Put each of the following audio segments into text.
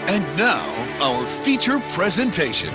And now, our feature presentation.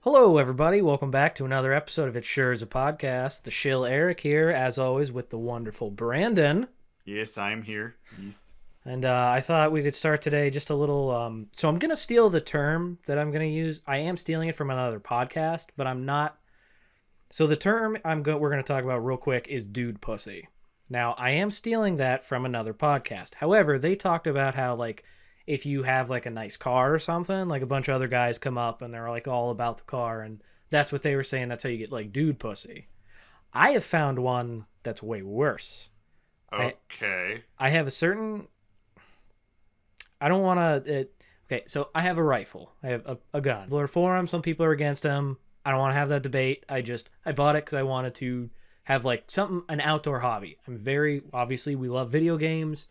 Hello, everybody. Welcome back to another episode of It Sure Is a Podcast. The shill Eric here, as always, with the wonderful Brandon. Yes, I'm here. Yes. And I thought we could start today just a little... So I'm going to steal the term that I'm going to use. I am stealing it from another podcast, but I'm not... So the term we're going to talk about real quick is dude pussy. Now, I am stealing that from another podcast. However, they talked about how, like, if you have like a nice car or something, like a bunch of other guys come up and they're like all about the car, and that's what they were saying. That's how you get like dude pussy. I have found one that's way worse. Okay. I have a certain... I don't want to... Okay, so I have a rifle. I have a gun. People are for him. Some people are against him. I don't want to have that debate. I bought it because I wanted to have like an outdoor hobby. Obviously we love video games,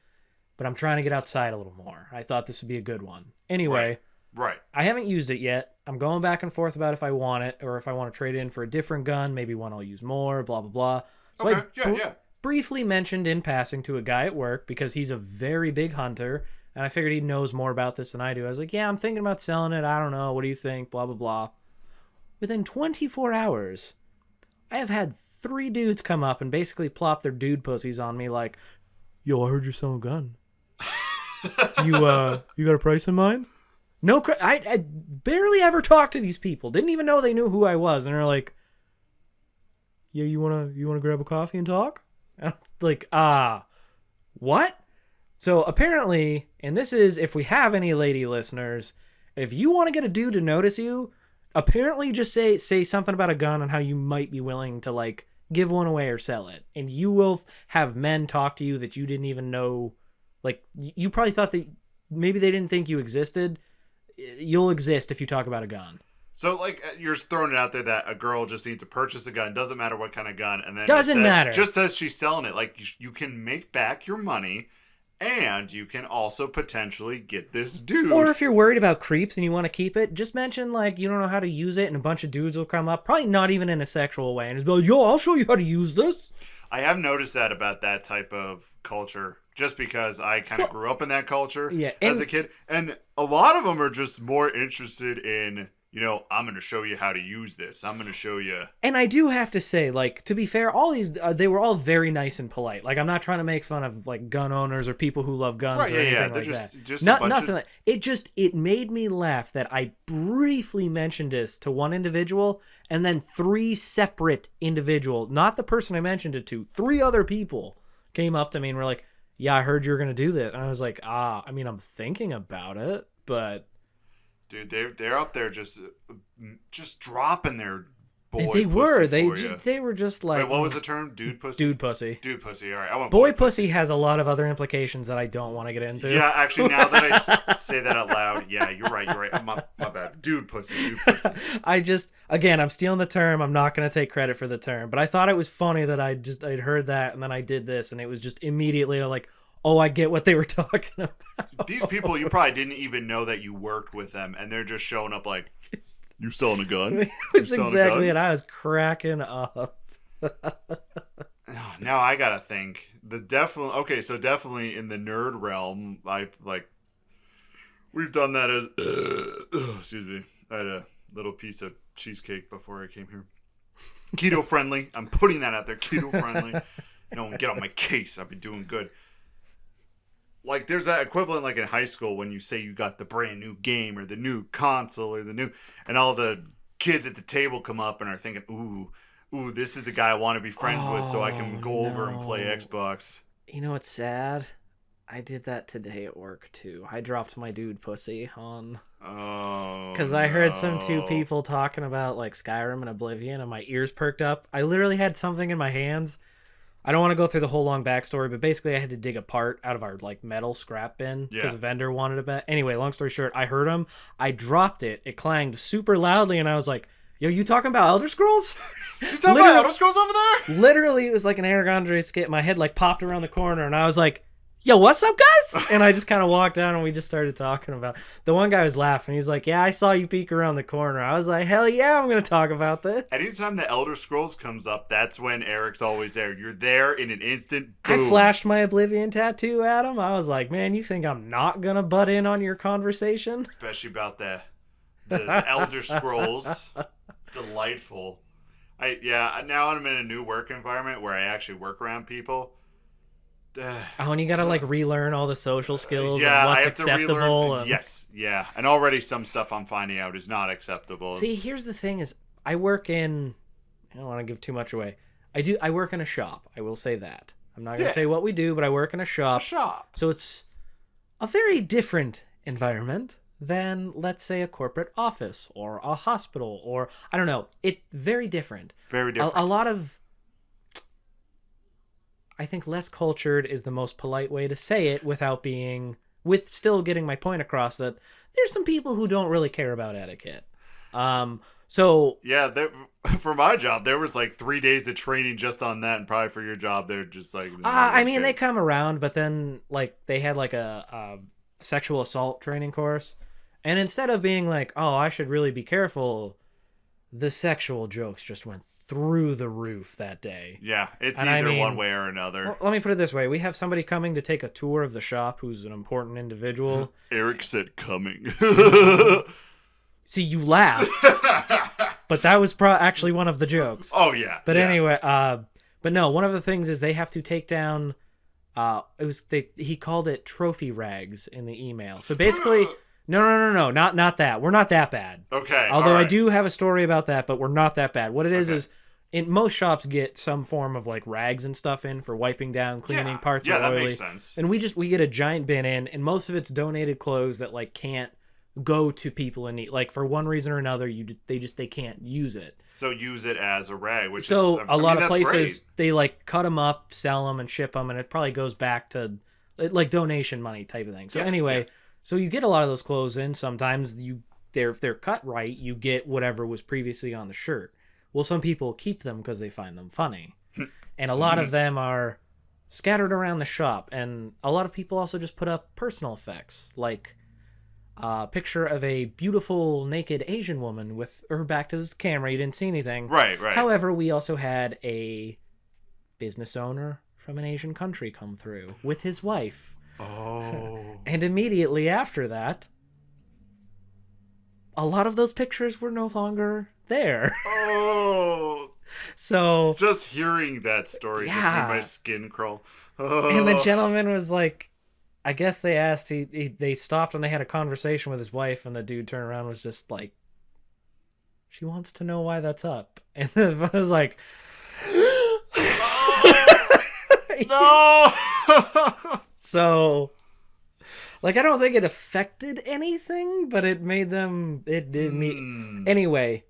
but I'm trying to get outside a little more. I thought this would be a good one. Anyway, right. I haven't used it yet. I'm going back and forth about if I want it or if I want to trade it in for a different gun, maybe one I'll use more, blah, blah, blah. So okay. I briefly mentioned in passing to a guy at work because he's a very big hunter, and I figured he knows more about this than I do. I was like, yeah, I'm thinking about selling it. I don't know. What do you think? Blah, blah, blah. Within 24 hours, I have had 3 dudes come up and basically plop their dude pussies on me like, yo, I heard you're selling a gun. You got a price in mind? No, I barely ever talked to these people. Didn't even know they knew who I was, and they're like, "Yeah, you wanna grab a coffee and talk?" And I'm like, what? So apparently, and this is if we have any lady listeners, if you want to get a dude to notice you, apparently just say something about a gun and how you might be willing to like give one away or sell it, and you will have men talk to you that you didn't even know. Like, you probably thought that maybe they didn't think you existed. You'll exist if you talk about a gun. So, like, you're throwing it out there that a girl just needs to purchase a gun. Doesn't matter what kind of gun. And then doesn't matter. Just says she's selling it. Like, you can make back your money, and you can also potentially get this dude. Or if you're worried about creeps and you want to keep it, just mention, like, you don't know how to use it, and a bunch of dudes will come up, probably not even in a sexual way, and just be like, yo, I'll show you how to use this. I have noticed that about that type of culture, just because I kind of grew up in that culture as a kid. And a lot of them are just more interested in, I'm going to show you how to use this. I'm going to show you. And I do have to say, like, to be fair, all these, they were all very nice and polite. Like, I'm not trying to make fun of, like, gun owners or people who love guns or anything like that. Just nothing like it made me laugh that I briefly mentioned this to one individual and then 3 separate individuals, not the person I mentioned it to, 3 other people came up to me and were like, yeah, I heard you were going to do that. And I was like, I'm thinking about it, but... Dude, they're up there just dropping their boy They were. pussy They were just like... Wait, what was the term? Dude pussy? Dude pussy. Dude pussy, all right. I want boy pussy has a lot of other implications that I don't want to get into. Yeah, actually, now that I say that out loud, yeah, you're right. My bad. Dude pussy. Again, I'm stealing the term. I'm not going to take credit for the term. But I thought it was funny that I'd heard that, and then I did this, and it was just immediately like... Oh, I get what they were talking about. These people, you probably didn't even know that you worked with them, and they're just showing up like, you selling a gun? That's exactly it. I was cracking up. Now I gotta think. So definitely in the nerd realm, we've done that as, excuse me, I had a little piece of cheesecake before I came here. Keto friendly. I'm putting that out there. Keto friendly. No one get on my case. I'll be doing good. Like, there's that equivalent, like, in high school when you say you got the brand new game or the new console or and all the kids at the table come up and are thinking, ooh, this is the guy I want to be friends with so I can go over and play Xbox. You know what's sad? I did that today at work, too. I dropped my dude pussy on... Oh, because I heard some 2 people talking about, like, Skyrim and Oblivion, and my ears perked up. I literally had something in my hands. I don't want to go through the whole long backstory, but basically I had to dig a part out of our like metal scrap bin because a vendor wanted it back. Anyway, long story short, I heard him. I dropped it. It clanged super loudly, and I was like, Yo, you talking about Elder Scrolls? You talking about Elder Scrolls over there? Literally, it was like an Eric Andre skit. My head like popped around the corner, and I was like, yo, what's up, guys? And I just kind of walked down, and we just started talking about the one guy was laughing. He's like, yeah, I saw you peek around the corner. I was like, hell yeah, I'm going to talk about this. Anytime the Elder Scrolls comes up, that's when Eric's always there. You're there in an instant. Boom. I flashed my Oblivion tattoo at him. I was like, man, you think I'm not going to butt in on your conversation? Especially about the Elder Scrolls. Delightful. Now I'm in a new work environment where I actually work around people. Oh, and you gotta like relearn all the social skills yeah, and what's I have acceptable. to relearn. Yes, yeah. And already some stuff I'm finding out is not acceptable. See, here's the thing is I work in I don't want to give too much away. I work in a shop. I will say that. I'm not gonna say what we do, but I work in a shop. So it's a very different environment than, let's say, a corporate office or a hospital or, I don't know. It's very different. Very different. A lot of, I think less cultured is the most polite way to say it with still getting my point across that there's some people who don't really care about etiquette. So yeah, for my job, there was like 3 days of training just on that, and probably for your job, they're just like. I mean, they come around, but then like they had like a sexual assault training course. And instead of being like, oh, I should really be careful, the sexual jokes just went through the roof that day. Yeah, it's either one way or another. Well, let me put it this way. We have somebody coming to take a tour of the shop who's an important individual. Eric said coming. See, you laugh. But that was actually one of the jokes. Oh, yeah. But anyway, but no, one of the things is they have to take down, he called it trophy rags in the email. So basically... No, not that. We're not that bad. Okay. Although I do have a story about that, but we're not that bad. What it is in most shops get some form of like rags and stuff in for wiping down, cleaning parts of oily. Yeah, that makes sense. And we get a giant bin in, and most of it's donated clothes that like can't go to people in need. Like for one reason or another, they can't use it. So use it as a rag, which so is, a lot of places great. They like cut them up, sell them, and ship them, and it probably goes back to like donation money type of thing. So anyway. Yeah. So you get a lot of those clothes in. Sometimes if they're cut right, you get whatever was previously on the shirt. Well, some people keep them because they find them funny. And a lot of them are scattered around the shop. And a lot of people also just put up personal effects, like a picture of a beautiful naked Asian woman with her back to the camera. You didn't see anything. Right. However, we also had a business owner from an Asian country come through with his wife. Oh. And immediately after that, a lot of those pictures were no longer there. Oh. So just hearing that story just made my skin crawl. Oh. And the gentleman was like, I guess they asked, they stopped and they had a conversation with his wife, and the dude turned around and was just like, she wants to know why that's up. And I was like, no. So, like, I don't think it affected anything, but it made them, anyway,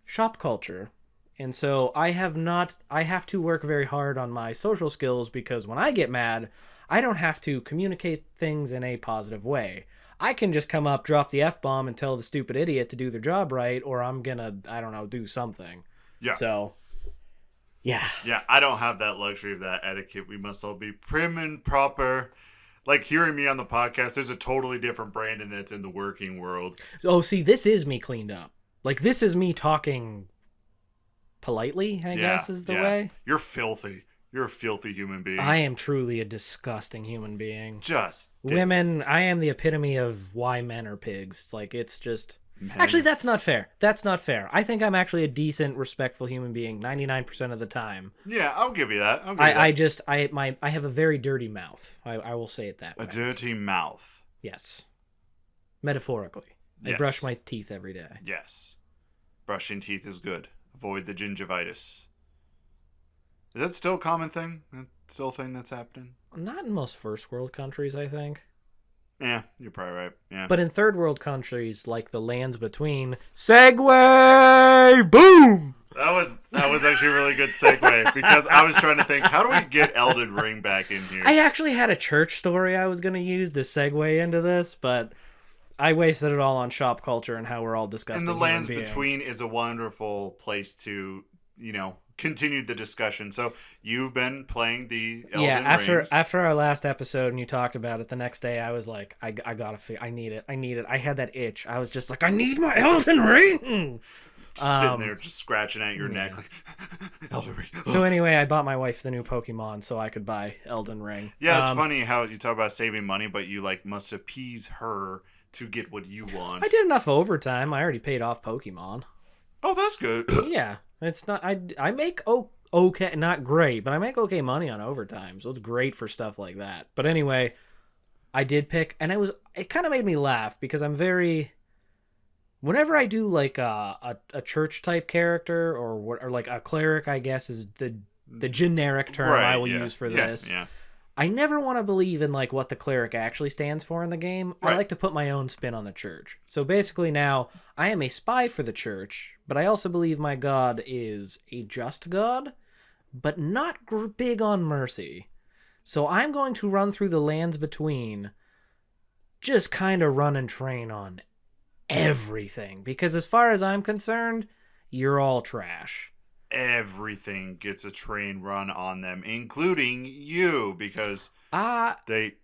shop culture. And so I have to work very hard on my social skills, because when I get mad, I don't have to communicate things in a positive way. I can just come up, drop the F-bomb, and tell the stupid idiot to do their job right, or I'm gonna, I don't know, do something. Yeah. So... Yeah, I don't have that luxury of that etiquette. We must all be prim and proper. Like, hearing me on the podcast, there's a totally different Brandon that's in the working world. Oh, see, this is me cleaned up. Like, this is me talking politely, I guess is the way. You're filthy. You're a filthy human being. I am truly a disgusting human being. Women, I am the epitome of why men are pigs. Like, it's just... Actually, that's not fair. I think I'm actually a decent, respectful human being 99% of the time. Yeah, I'll give you that. I have a very dirty mouth. I will say it that way. A dirty mouth. Yes. Metaphorically. I brush my teeth every day. Yes. Brushing teeth is good. Avoid the gingivitis. Is that still a common thing? That's still a thing that's happening? Not in most first world countries, I think. Yeah, you're probably right. Yeah. But in third world countries, like the lands between, segue, boom. That was actually a really good segue, because I was trying to think, how do we get Elden Ring back in here? I actually had a church story I was going to use to segue into this, but I wasted it all on shop culture and how we're all disgusting. And the human lands beings. between is a wonderful place to, continue the discussion. So you've been playing the Elden Rings. After our last episode and you talked about it, the next day I was like, I need it. I had that itch. I was just like, I need my Elden Ring. Sitting there just scratching at your neck like Elden Ring. So anyway, I bought my wife the new Pokemon so I could buy Elden Ring. Yeah, it's funny how you talk about saving money, but you must appease her to get what you want. I did enough overtime. I already paid off Pokemon. Oh, that's good. Yeah, it's not. I make okay, not great, but I make okay money on overtime, so it's great for stuff like that. But anyway, I did pick, and it kind of made me laugh because I'm very. Whenever I do like a church type character or like a cleric, I guess is the generic term I will use for this. Yeah. I never want to believe in like what the cleric actually stands for in the game. Right. I like to put my own spin on the church. So basically now I am a spy for the church, but I also believe my god is a just god, but not big on mercy. So I'm going to run through the lands between, just kind of run and train on everything. Because as far as I'm concerned, you're all trash. Everything gets a train run on them, including you, because they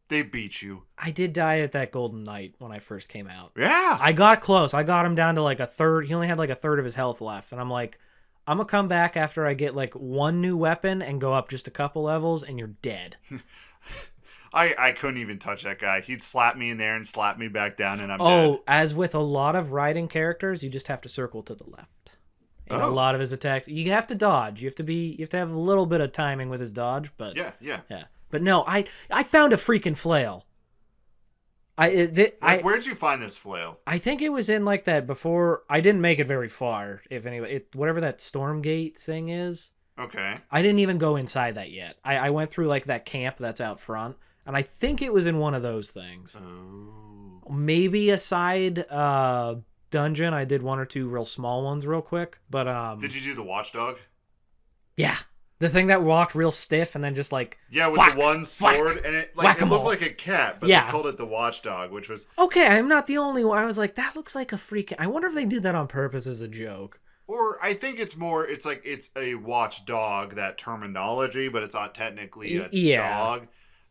beat you. I did die at that Golden Knight when I first came out. Yeah. I got close. I got him down to like a third. He only had like a third of his health left. And I'm like, I'm going to come back after I get like one new weapon and go up just a couple levels and you're dead. I couldn't even touch that guy. He'd slap me in there and slap me back down and I'm dead. Oh, as with a lot of riding characters, you just have to circle to the left. And a lot of his attacks, you have to dodge. You have to have a little bit of timing with his dodge, but yeah. But no, I found a freaking flail. Where'd you find this flail? I think it was in like that before. I didn't make it very far. If anyway, whatever that Stormgate thing is. Okay. I didn't even go inside that yet. I went through like that camp that's out front, and I think it was in one of those things. Oh. Maybe a side dungeon. I did one or two real small ones real quick, but Did you do the watchdog? Yeah. The thing that walked real stiff and then just like with the one sword and it looked like a cat, but they called it the watchdog, which was okay. I'm not the only one. I was like, that looks like a freaking. I wonder if they did that on purpose as a joke. Or I think it's more. It's like it's a watchdog, that terminology, but it's not technically a dog.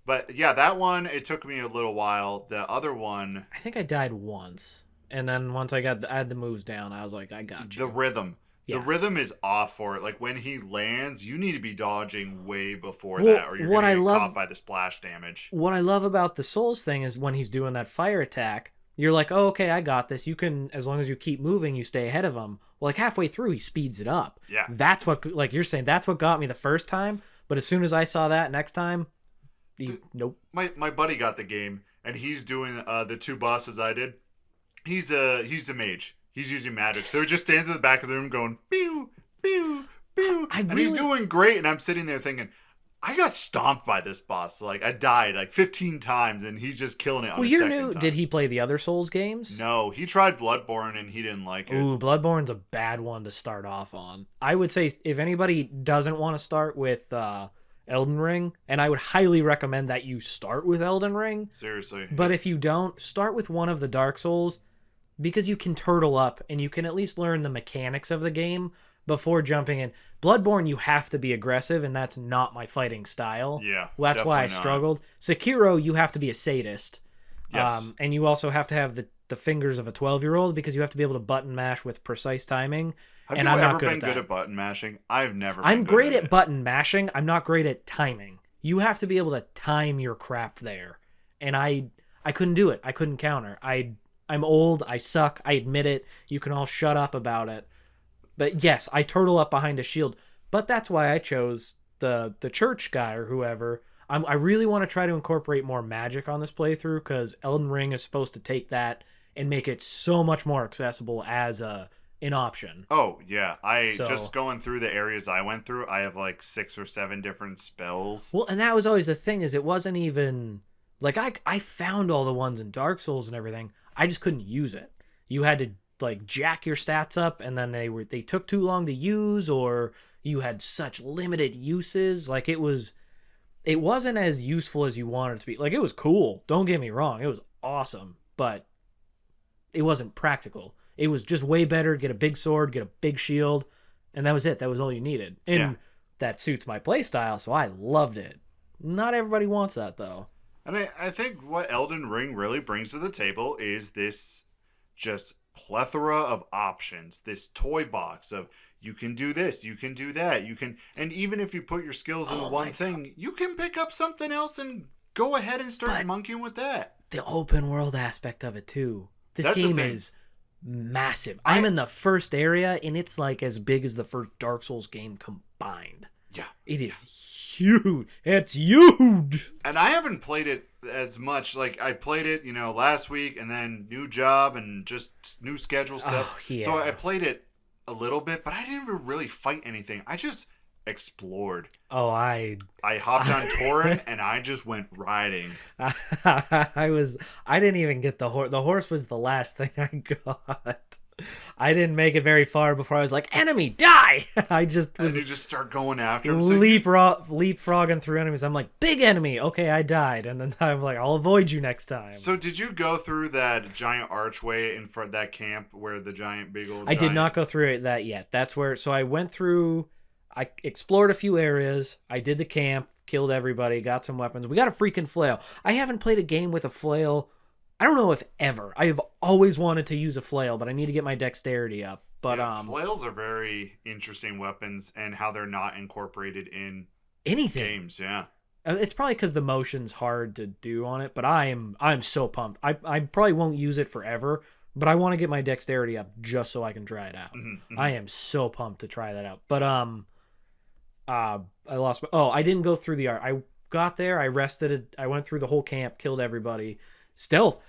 But yeah, that one it took me a little while. The other one, I think I died once, and then once I had the moves down, I was like, I got you. The rhythm. Yeah. The rhythm is off for it. Like when he lands, you need to be dodging way before that, or you're going to get caught by the splash damage. What I love about the Souls thing is when he's doing that fire attack, you're like, oh, okay, I got this. You can, as long as you keep moving, you stay ahead of him. Well, like halfway through, he speeds it up. Yeah. That's what, like you're saying, that's what got me the first time. But as soon as I saw that next time, nope. My buddy got the game, and he's doing the two bosses I did. He's a mage. He's using magic. So he just stands in the back of the room going, pew, pew, pew. And he's doing great. And I'm sitting there thinking, I got stomped by this boss. Like, I died like 15 times, and he's just killing it on his second time. Did he play the other Souls games? No. He tried Bloodborne, and he didn't like it. Ooh, Bloodborne's a bad one to start off on. I would say if anybody doesn't want to start with Elden Ring, and I would highly recommend that you start with Elden Ring. Seriously. But if you don't, start with one of the Dark Souls. Because you can turtle up and you can at least learn the mechanics of the game before jumping in. Bloodborne, you have to be aggressive, and that's not my fighting style. Yeah, well, that's why I struggled. Sekiro, you have to be a sadist. Yes. And you also have to have the fingers of a 12-year-old because you have to be able to button mash with precise timing. Have you ever been good at button mashing? I've never been I'm great at button mashing. I'm not great at timing. You have to be able to time your crap there. And I couldn't do it. I couldn't counter. I'm old, I suck, I admit it. You can all shut up about it. But yes, I turtle up behind a shield. But that's why I chose the church guy or whoever. I really want to try to incorporate more magic on this playthrough because Elden Ring is supposed to take that and make it so much more accessible as an option. Oh, yeah. Just going through the areas I went through, I have like 6 or 7 different spells. Well, and that was always the thing is it wasn't even... Like, I found all the ones in Dark Souls and everything. I just couldn't use it. You had to like jack your stats up, and then they took too long to use, or you had such limited uses. Like it wasn't as useful as you wanted it to be. Like it was cool. Don't get me wrong. It was awesome, but it wasn't practical. It was just way better. Get a big sword, get a big shield, and that was it. That was all you needed. And that suits my play style, so I loved it. Not everybody wants that, though. And I think what Elden Ring really brings to the table is this just plethora of options, this toy box of you can do this, you can do that, you can, and even if you put your skills in one thing, you can pick up something else and go ahead and start monkeying with that. The open world aspect of it, too. This game is massive. I'm in the first area, and it's like as big as the first Dark Souls game combined. Yeah. It is huge. It's huge. And I haven't played it as much. Like, I played it, last week, and then new job and just new schedule stuff. Oh, yeah. So I played it a little bit, but I didn't really fight anything. I just explored. Oh, I hopped on Torrent, and I just went riding. I didn't even get the horse. The horse was the last thing I got. I didn't make it very far before I was like, enemy, die! I just was... And you just start going after him. Leapfrogging through enemies. I'm like, big enemy! Okay, I died. And then I'm like, I'll avoid you next time. So did you go through that giant archway in front of that camp where the big old I did not go through that yet. That's where... So I went through... I explored a few areas. I did the camp, killed everybody, got some weapons. We got a freaking flail. I haven't played a game with a flail... I don't know if ever. I have always wanted to use a flail, but I need to get my dexterity up. But flails are very interesting weapons, and how they're not incorporated in anything games. Yeah, it's probably because the motion's hard to do on it. But I'm so pumped. I probably won't use it forever, but I want to get my dexterity up just so I can try it out. Mm-hmm. I am so pumped to try that out. But I lost. I didn't go through the art. I got there. I rested. I went through the whole camp, killed everybody. Stealth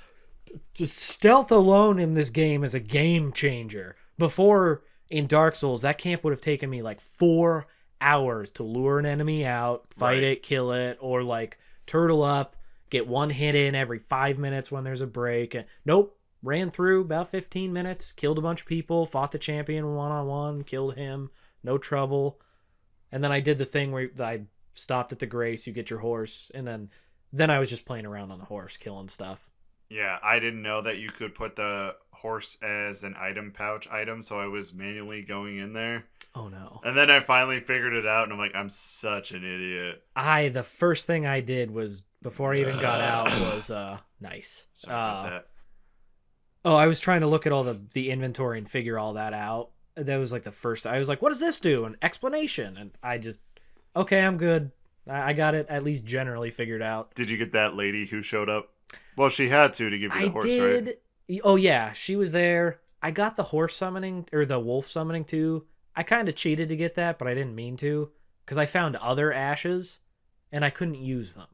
alone in this game is a game changer. Before, in Dark Souls, that camp would have taken me like 4 hours to lure an enemy out, fight it, kill it, or like turtle up, get one hit in every 5 minutes when there's a break. Nope, ran through about 15 minutes, killed a bunch of people, fought the champion one-on-one, killed him, no trouble. And then I did the thing where I stopped at the Grace, you get your horse, and then I was just playing around on the horse, killing stuff. Yeah, I didn't know that you could put the horse as an item pouch item, so I was manually going in there. Oh, no. And then I finally figured it out, and I'm like, I'm such an idiot. The first thing I did was, before I even got out, was, nice. Sorry about that. I was trying to look at all the inventory and figure all that out. That was like the first, I was like, what does this do? An explanation. And I just, okay, I'm good. I got it at least generally figured out. Did you get that lady who showed up? Well, she had to give you the horse, did. Right? Oh, yeah. She was there. I got the horse summoning, or the wolf summoning, too. I kind of cheated to get that, but I didn't mean to. Because I found other ashes, and I couldn't use them.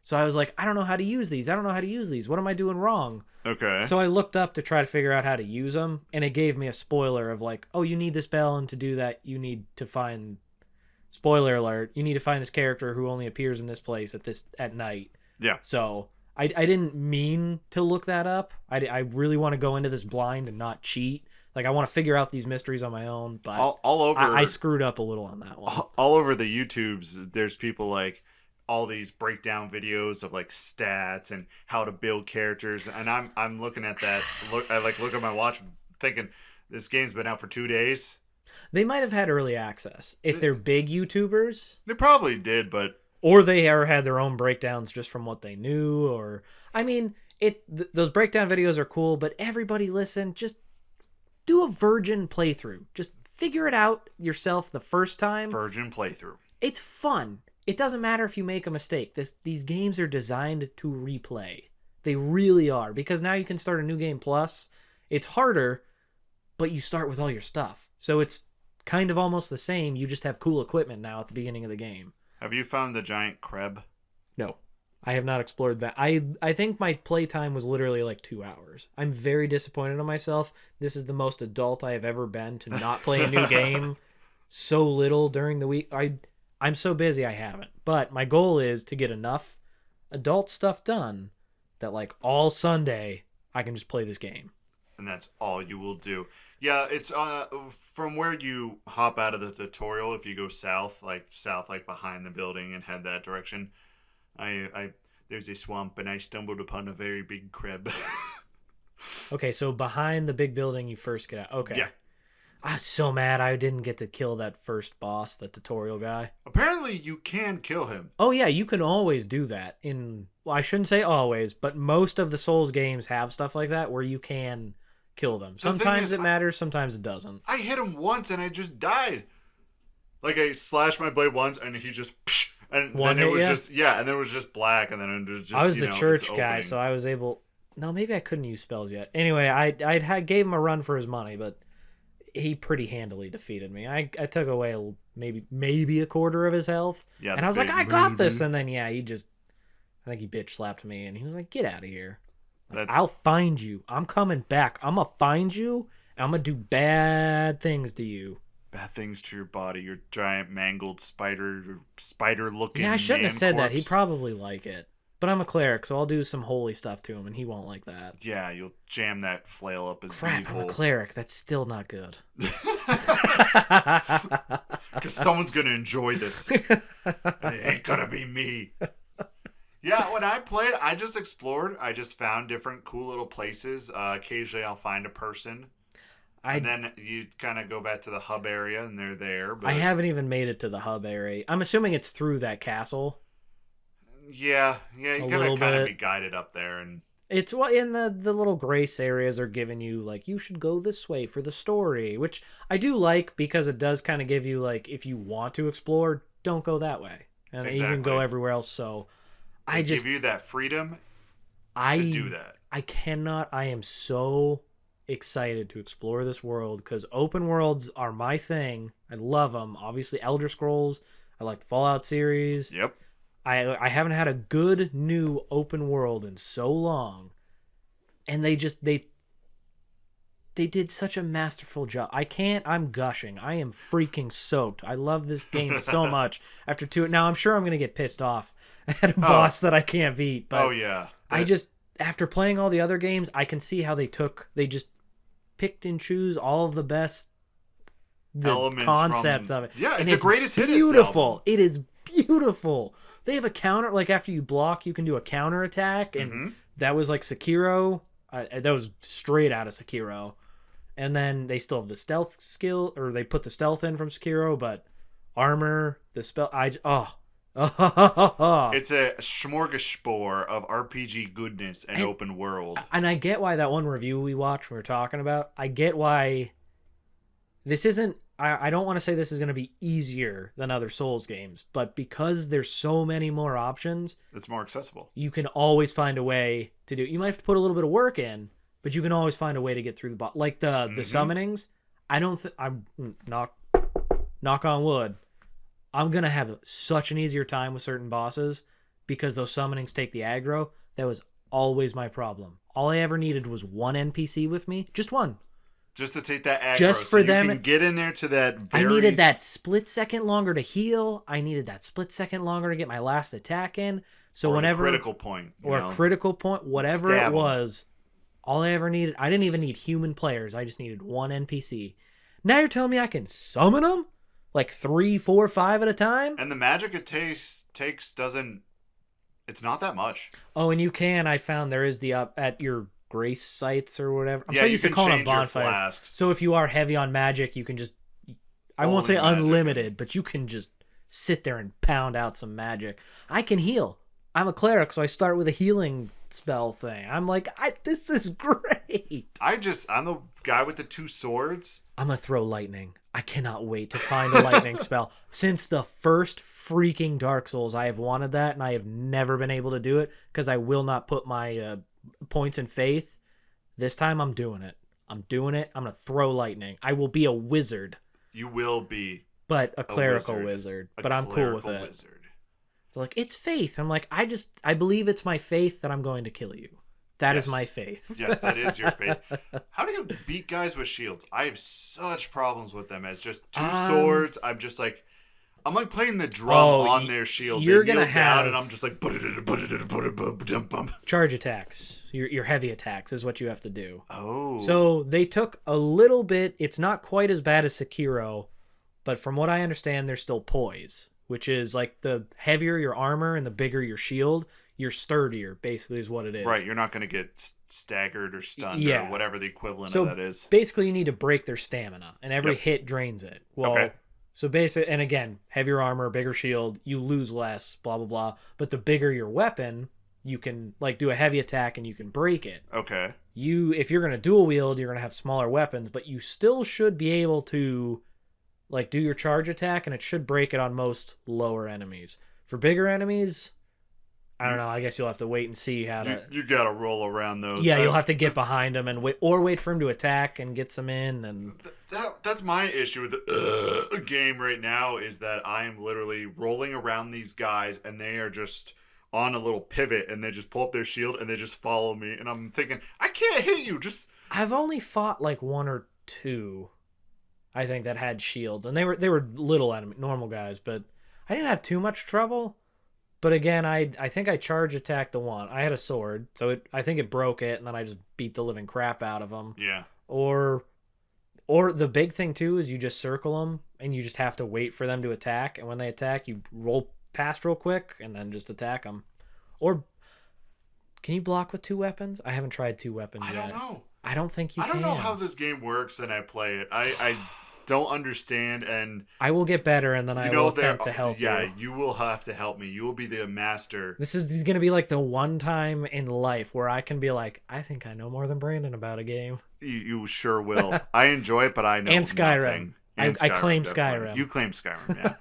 So I was like, I don't know how to use these. What am I doing wrong? Okay. So I looked up to try to figure out how to use them, and it gave me a spoiler of like, oh, you need this bell, and to do that, you need to find... Spoiler alert, you need to find this character who only appears in this place at night. Yeah. So I didn't mean to look that up. I really want to go into this blind and not cheat. Like, I want to figure out these mysteries on my own, but all over, I screwed up a little on that one. All over the YouTubes, there's people like all these breakdown videos of like stats and how to build characters, and I'm looking at that. I look at my watch, thinking this game's been out for 2 days. They might have had early access if they're big YouTubers. They probably did, but or they had their own breakdowns just from what they knew. Or I mean, those breakdown videos are cool, but everybody listen, just do a virgin playthrough. Just figure it out yourself the first time. Virgin playthrough. It's fun. It doesn't matter if you make a mistake. These games are designed to replay. They really are, because now you can start a new game plus. It's harder, but you start with all your stuff. So it's kind of almost the same. You just have cool equipment now at the beginning of the game. Have you found the giant crab? No, I have not explored that. I think my playtime was literally like 2 hours. I'm very disappointed in myself. This is the most adult I have ever been to not play a new game so little during the week. I'm so busy I haven't. But my goal is to get enough adult stuff done that like all Sunday I can just play this game. And that's all you will do. Yeah, it's from where you hop out of the tutorial. If you go south, like behind the building and head that direction, there's a swamp, and I stumbled upon a very big crab. Okay, so behind the big building you first get out. Okay. Yeah. I was so mad I didn't get to kill that first boss, the tutorial guy. Apparently, you can kill him. Oh, yeah, you can always do that. Well, I shouldn't say always, but most of the Souls games have stuff like that where you can kill them. Sometimes it matters, sometimes it doesn't. I hit him once, and I just died. Like, I slashed my blade once, and he just... And then it was just... Yeah, and then it was just black, and then it was just, I was the church guy, so I was able... No, maybe I couldn't use spells yet. Anyway, I gave him a run for his money, but he pretty handily defeated me. I took away maybe a quarter of his health. Yeah, and I was like, I got this. And then, I think he bitch slapped me, and he was like, get out of here. I'll find you. I'm coming back. I'm going to find you, and I'm going to do bad things to you. Bad things to your body, your giant mangled spider-looking Yeah, I shouldn't have said that. He'd probably like it. But I'm a cleric, so I'll do some holy stuff to him, and he won't like that. Yeah, you'll jam that flail up his Crap, I'm a cleric. That's still not good. Because someone's going to enjoy this. It ain't going to be me. Yeah, when I played, I just explored. I just found different cool little places. Occasionally, I'll find a person. And then you kind of go back to the hub area, and they're there. But... I haven't even made it to the hub area. I'm assuming it's through that castle. Yeah, you gotta kind of be guided up there, and it's in the little grace areas are giving you like you should go this way for the story, which I do like because it does kind of give you like if you want to explore, don't go that way, and you can go everywhere else. So I just give you that freedom to do that. I am so excited to explore this world because open worlds are my thing. I love them. Obviously, Elder Scrolls. I like the Fallout series. Yep. I haven't had a good new open world in so long, and they did such a masterful job. I'm gushing. I am freaking soaked. I love this game so much. Now I'm sure I'm gonna get pissed off at a boss that I can't beat. But after playing all the other games, I can see how they just picked and choose all of the best concepts of it. Yeah, it's the greatest hit. Beautiful. It is beautiful. They have a counter, like after you block, you can do a counter attack, and that was like Sekiro. That was straight out of Sekiro. And then they still have the stealth skill, or they put the stealth in from Sekiro, but armor, the spell, it's a smorgasbord of RPG goodness and open world. And I get why that one review we watched, we were talking about, I get why this isn't, I don't want to say this is going to be easier than other Souls games, but because there's so many more options, it's more accessible. You can always find a way to do it. You might have to put a little bit of work in, but you can always find a way to get through the boss. Like the summonings, I'm knock on wood. I'm going to have such an easier time with certain bosses because those summonings take the aggro. That was always my problem. All I ever needed was one NPC with me, just one. Just to take that aggro, just for them, you can get in there to that. I needed that split second longer to heal. I needed that split second longer to get my last attack in. So whenever a critical point, a critical point, whatever it was, all I ever needed. I didn't even need human players. I just needed one NPC. Now you're telling me I can summon them like 3, 4, 5 at a time? And the magic it takes doesn't. It's not that much. Oh, and you can. I found there is the up at your grace sites or whatever. I'm so used to calling them bonfires. So if you are heavy on magic, you can just, I won't say unlimited, but you can just sit there and pound out some magic. I can heal. I'm a cleric, so I start with a healing spell thing. I'm like, this is great. I'm the guy with the 2 swords. I'm going to throw lightning. I cannot wait to find a lightning spell. Since the first freaking Dark Souls, I have wanted that, and I have never been able to do it because I will not put my points in faith. This time I'm doing it. I'm going to throw lightning. I will be a wizard. You will be. But a clerical wizard. But I'm cool with it. Wizard. So like, it's faith. I'm like, I believe it's my faith that I'm going to kill you. That is my faith. Yes, that is your faith. How do you beat guys with shields? I have such problems with them as just 2 swords. I'm just like, I'm like playing the drum on their shield. You're going to have down and I'm just like charge attacks. Your heavy attacks is what you have to do. Oh. So they took a little bit. It's not quite as bad as Sekiro, but from what I understand, there's still poise, which is like the heavier your armor and the bigger your shield, you're sturdier, basically is what it is. Right, you're not going to get staggered or stunned Yeah. or whatever the equivalent So of that is. basically you need to break their stamina, and every hit drains it. Well, Okay. so basically, and again, heavier armor, bigger shield, you lose less, blah, blah, blah. But the bigger your weapon, you can like do a heavy attack and you can break it. Okay. If you're going to dual wield, you're going to have smaller weapons, but you still should be able to like do your charge attack, and it should break it on most lower enemies. For bigger enemies, I don't know. I guess you'll have to wait and see how to. You got to roll around those. Yeah, you'll have to get behind them and wait for him to attack and get some in. And that's my issue with the game right now is that I am literally rolling around these guys and they are just on a little pivot and they just pull up their shield and they just follow me and I'm thinking I can't hit you. Just I've only fought like one or two, I think, that had shields, and they were little enemy, normal guys, but I didn't have too much trouble. But again, I think I charge attacked the one. I had a sword, so I think it broke it, and then I just beat the living crap out of them. Yeah. Or the big thing too is you just circle them, and you just have to wait for them to attack. And when they attack, you roll past real quick, and then just attack them. Or can you block with two weapons? I haven't tried two weapons yet. I don't know. I don't think you can. I don't know how this game works, and I play it. I don't understand, and I will get better, and then I will attempt to help you. Yeah, you will have to help me. You will be the master. This is going to be like the one time in life where I can be like, I think I know more than Brandon about a game. You sure will. I enjoy it, but I know and Skyrim. nothing. And I claim definitely. Skyrim. You claim Skyrim, yeah.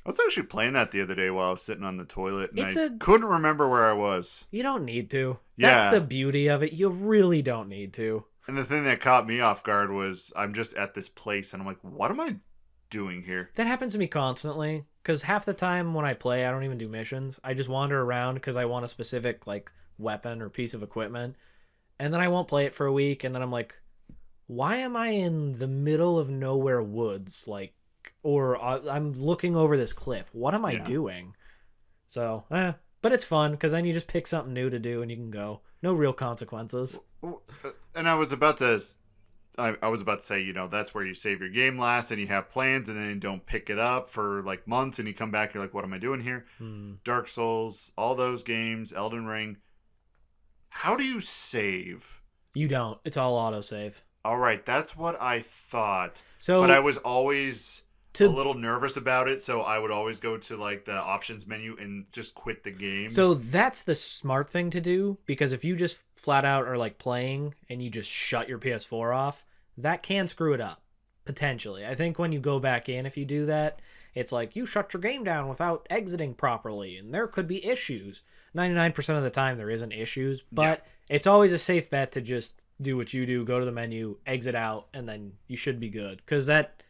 I was actually playing that the other day while I was sitting on the toilet, and I couldn't remember where I was. You don't need to. Yeah. That's the beauty of it. You really don't need to. And the thing that caught me off guard was I'm just at this place, and I'm like, what am I doing here? That happens to me constantly, because half the time when I play, I don't even do missions. I just wander around because I want a specific like weapon or piece of equipment, and then I won't play it for a week, and then I'm like, why am I in the middle of nowhere woods? Like, or I'm looking over this cliff. What am I doing? So, but it's fun because then you just pick something new to do and you can go. No real consequences. And I was about to say, you know, that's where you save your game last and you have plans and then you don't pick it up for like months and you come back, you're like, what am I doing here? Dark Souls, all those games, Elden Ring. How do you save? You don't. It's all autosave. All right, that's what I thought. So, but I was always a little nervous about it, so I would always go to like the options menu and just quit the game. So that's the smart thing to do, because if you just flat out are like playing and you just shut your PS4 off, that can screw it up potentially. I think when you go back in, if you do that, it's like you shut your game down without exiting properly, and there could be issues. 99% of the time there isn't issues, but it's always a safe bet to just do what you do, go to the menu, exit out, and then you should be good. Because that,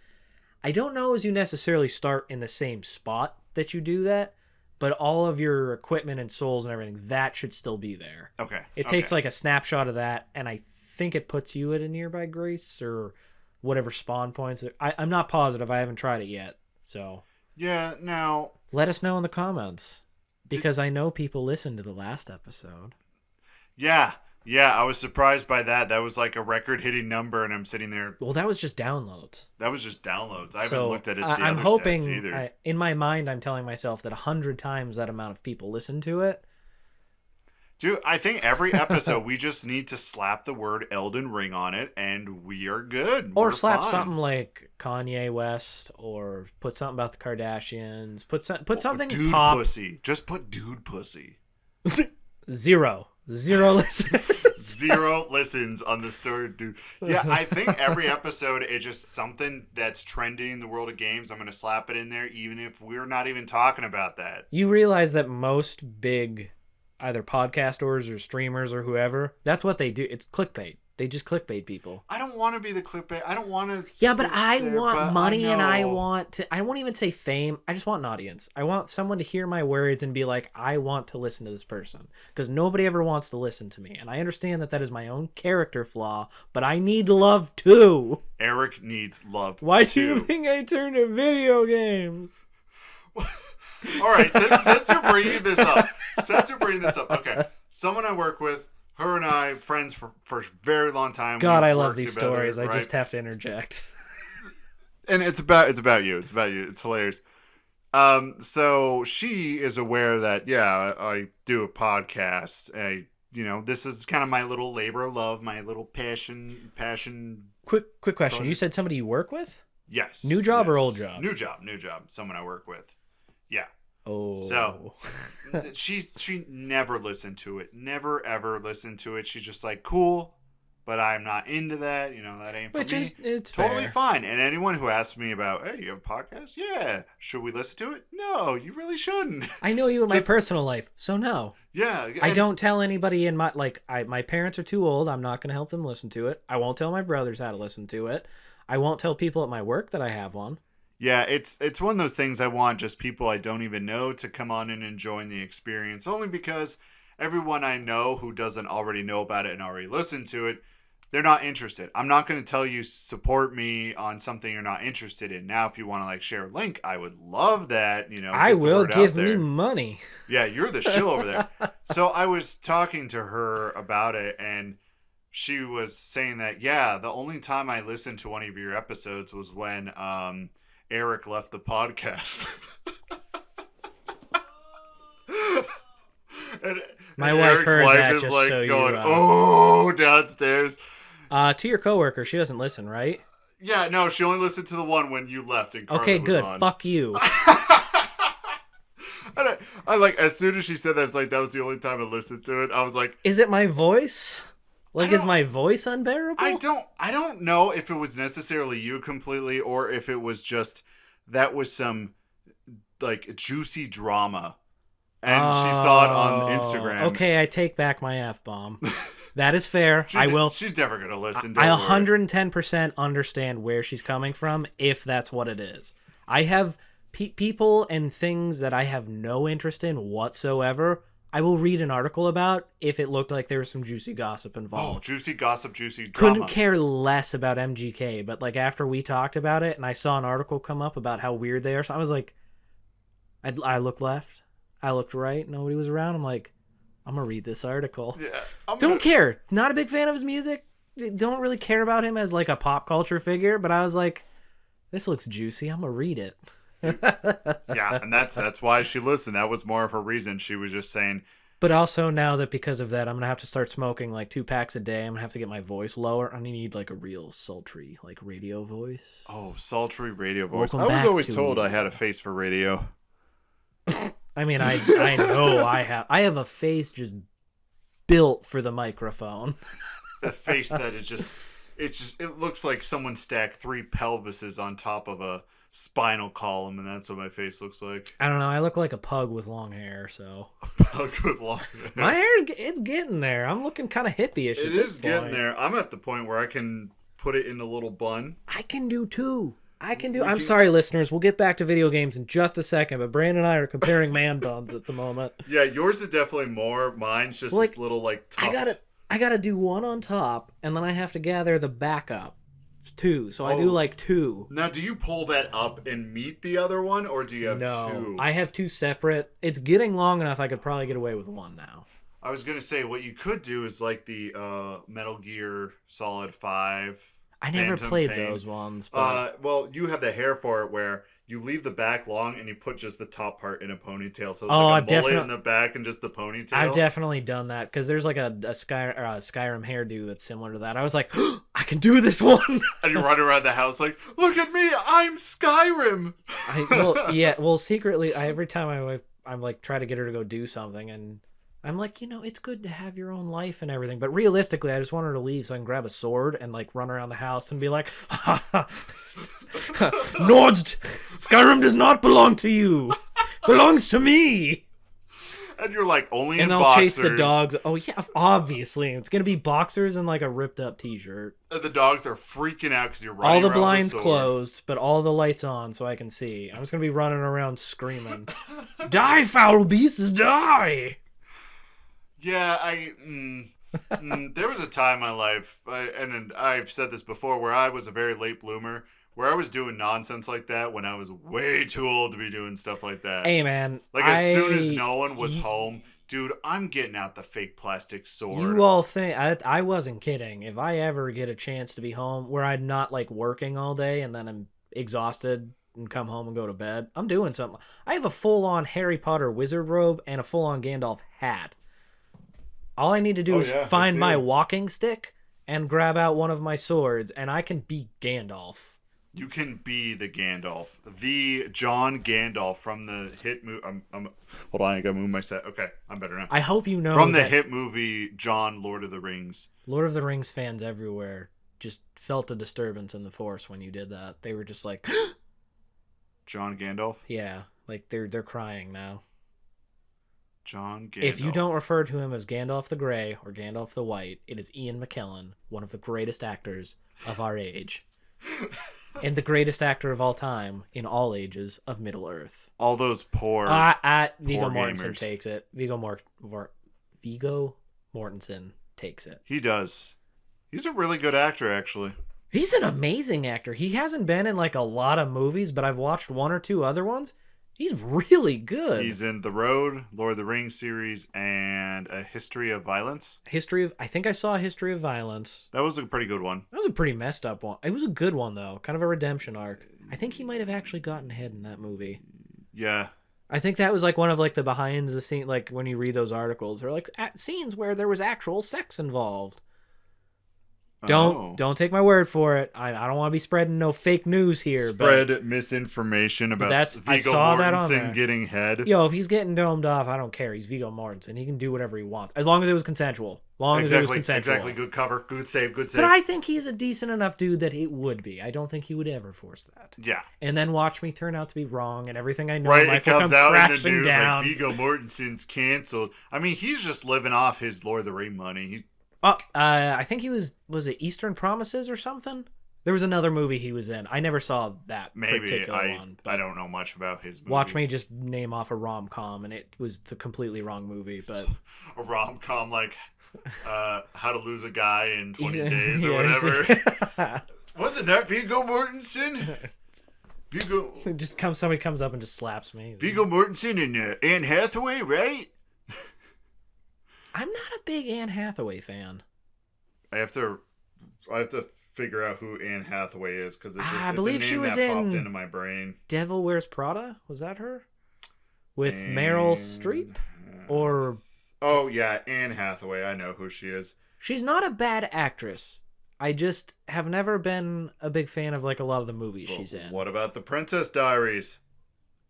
I don't know as you necessarily start in the same spot that you do that, but all of your equipment and souls and everything, that should still be there. Okay. It takes like a snapshot of that, and I think it puts you at a nearby grace or whatever spawn points. I'm not positive. I haven't tried it yet. So yeah, now let us know in the comments, because I know people listened to the last episode. Yeah, I was surprised by that. That was like a record-hitting number, and I'm sitting there. Well, that was just downloads. I haven't looked at it. I'm hoping, either. In my mind, I'm telling myself that 100 times that amount of people listen to it. Dude, I think every episode we just need to slap the word Elden Ring on it, and we are good. Or slap something like Kanye West, or put something about the Kardashians. Put something dude pop. Pussy. Just put dude pussy. Zero listens. Zero listens on the story, dude. Yeah, I think every episode is just something that's trending in the world of games. I'm going to slap it in there, even if we're not even talking about that. You realize that most big, either podcasters or streamers or whoever, that's what they do. It's clickbait. They just clickbait people. I don't want to be the clickbait. I don't want to. Yeah, but I want money, and I won't even say fame. I just want an audience. I want someone to hear my words and be like, I want to listen to this person, because nobody ever wants to listen to me. And I understand that is my own character flaw, but I need love too. Eric needs love. Why do you think I turned to video games? All right, since you're bringing this up, okay. Someone I work with, her and I, friends for a very long time. God, I love these together, stories. right? I just have to interject. And it's about you. It's hilarious. So she is aware that, yeah, I do a podcast. This is kind of my little labor of love, my little passion. Quick question. Project. You said somebody you work with? Yes. New job or old job? New job. Someone I work with. Yeah. Oh. So she never listened to it. Never ever listened to it. She's just like, cool, but I'm not into that. That ain't for me. It's totally fair. fine. And anyone who asks me about, hey, you have a podcast? Yeah. Should we listen to it? No, you really shouldn't. I know you in my personal life, so no. Yeah. I don't tell anybody in my my parents are too old. I'm not going to help them listen to it. I won't tell my brothers how to listen to it. I won't tell people at my work that I have one. Yeah, it's one of those things I want just people I don't even know to come on and enjoy the experience, only because everyone I know who doesn't already know about it and already listen to it, they're not interested. I'm not going to tell you support me on something you're not interested in. Now, if you want to share a link, I would love that. I will give me money. Yeah, you're the shill over there. So I was talking to her about it, and she was saying that, yeah, the only time I listened to one of your episodes was when Eric left the podcast. and My wife Eric's heard wife that is just like so going, you, oh, downstairs. To your coworker, she doesn't listen, right? Yeah, no, she only listened to the one when you left and Carla okay, was good. on. Fuck you. I like, as soon as she said that, I was like, that was the only time I listened to it. I was like, is it my voice? Is my voice unbearable? I don't know if it was necessarily you completely, or if it was just that was some juicy drama, and she saw it on Instagram. Okay, I take back my F-bomb. That is fair. I will. She's never gonna listen to I it. 110% understand where she's coming from, if that's what it is. I have people and things that I have no interest in whatsoever. I will read an article about if it looked like there was some juicy gossip involved. Oh, juicy gossip, juicy drama. Couldn't care less about MGK, but after we talked about it and I saw an article come up about how weird they are, so I was like, I looked left, I looked right, nobody was around. I'm like, I'm gonna read this article. Yeah, don't care. Not a big fan of his music. Don't really care about him as a pop culture figure, but I was like, this looks juicy. I'm gonna read it. Yeah, and that's why she listened. That was more of her reason. She was just saying. But also now that because of that, I'm gonna have to start smoking 2 packs a day. I'm gonna have to get my voice lower. I need a real sultry radio voice. Oh, sultry radio voice. Welcome I was back always to- told I had a face for radio. I mean, I know I have a face just built for the microphone. The face that it looks like someone stacked 3 pelvises on top of a spinal column, and that's what my face looks like. I don't know. I look like a pug with long hair, so. Pug with long hair. My hair, it's getting there. I'm looking kind of hippie-ish. It is getting there. I'm at the point where I can put it in a little bun. I can do too. I'm sorry, listeners. We'll get back to video games in just a second, but Brandon and I are comparing man buns at the moment. Yeah, yours is definitely more. Mine's just this little tuft. I gotta do one on top, and then I have to gather the backup. 2, so I do 2. Now, do you pull that up and meet the other one, or do you have 2? No, I have 2 separate. It's getting long enough I could probably get away with 1 now. I was gonna say what you could do is the Metal Gear Solid 5. I never Phantom played Pain. those ones. But... well, you have the hair for it where you leave the back long and you put just the top part in a ponytail. So it's I've a mullet in the back and just the ponytail. I've definitely done that because there's a Skyrim hairdo that's similar to that. I was like, I can do this one. And you run around the house like, look at me, I'm Skyrim. Secretly, every time I'm try to get her to go do something, and I'm like, it's good to have your own life and everything, but realistically, I just want her to leave so I can grab a sword and run around the house and be like, Nord, Skyrim does not belong to you, belongs to me. And you're like, only and in I'll boxers. chase the dogs. Oh yeah, obviously it's gonna be boxers and a ripped up t-shirt. And the dogs are freaking out because you're running all the around blinds with a sword. closed, but all the lights on so I can see. I'm just gonna be running around screaming, "Die, foul beasts, die!" Yeah, there was a time in my life, and I've said this before, where I was a very late bloomer, where I was doing nonsense like that when I was way too old to be doing stuff like that. Hey, man. As soon as no one was home, dude, I'm getting out the fake plastic sword. You all think... I wasn't kidding. If I ever get a chance to be home where I'm not, working all day and then I'm exhausted and come home and go to bed. I'm doing something. I have a full-on Harry Potter wizard robe and a full-on Gandalf hat. All I need to do is find my walking stick and grab out one of my swords, and I can be Gandalf. You can be the Gandalf. The John Gandalf from the hit movie. Hold on, I gotta move my set. Okay, I'm better now. I hope you know from the hit movie John Lord of the Rings. Lord of the Rings fans everywhere just felt a disturbance in the Force when you did that. They were just like... John Gandalf? Yeah, like they're crying now. John Gandalf. If you don't refer to him as Gandalf the Grey or Gandalf the White, it is Ian McKellen, one of the greatest actors of our age. And the greatest actor of all time in all ages of Middle-earth. All those poor Viggo Mortensen gamers. takes it. Viggo Mortensen takes it. He does. He's a really good actor, actually. He's an amazing actor. He hasn't been in like a lot of movies, but I've watched one or two other ones. He's really good. He's in The Road, Lord of the Rings series, and A History of Violence. I think I saw History of Violence. That was a pretty good one. That was a pretty messed up one. It was a good one, though. Kind of a redemption arc. I think he might have actually gotten ahead in that movie. Yeah. I think that was like one of like the behind the scene, like when you read those articles, they're like scenes where there was actual sex involved. Don't take my word for it. I don't want to be spreading no fake news here. Spread misinformation about Viggo Mortensen getting head. Yo, if he's getting domed off, I don't care. He's Viggo Mortensen. He can do whatever he wants. As long as it was consensual. Exactly. Good cover. Good save. But I think he's a decent enough dude that it would be. I don't think he would ever force that. Yeah. And then watch me turn out to be wrong and everything I know in life life will comes come out crashing in the news down. like Viggo Mortensen's canceled. I mean, he's just living off his Lord of the Rings money. I think he was it Eastern Promises or something? There was another movie he was in. I never saw that particular one. I don't know much about his movies. Watch me just name off a rom-com, and it was the completely wrong movie. But a rom-com like How to Lose a Guy in 20 Days or whatever. Wasn't that Viggo Mortensen? Somebody comes up and just slaps me. Viggo Mortensen and Anne Hathaway, right? I'm not a big Anne Hathaway fan. I have to figure out who Anne Hathaway is because I believe she was in popped into my brain. Devil Wears Prada. Was that her? With Meryl Streep? Oh yeah, Anne Hathaway. I know who she is. She's not a bad actress. I just have never been a big fan of like a lot of the movies she's in. What about The Princess Diaries?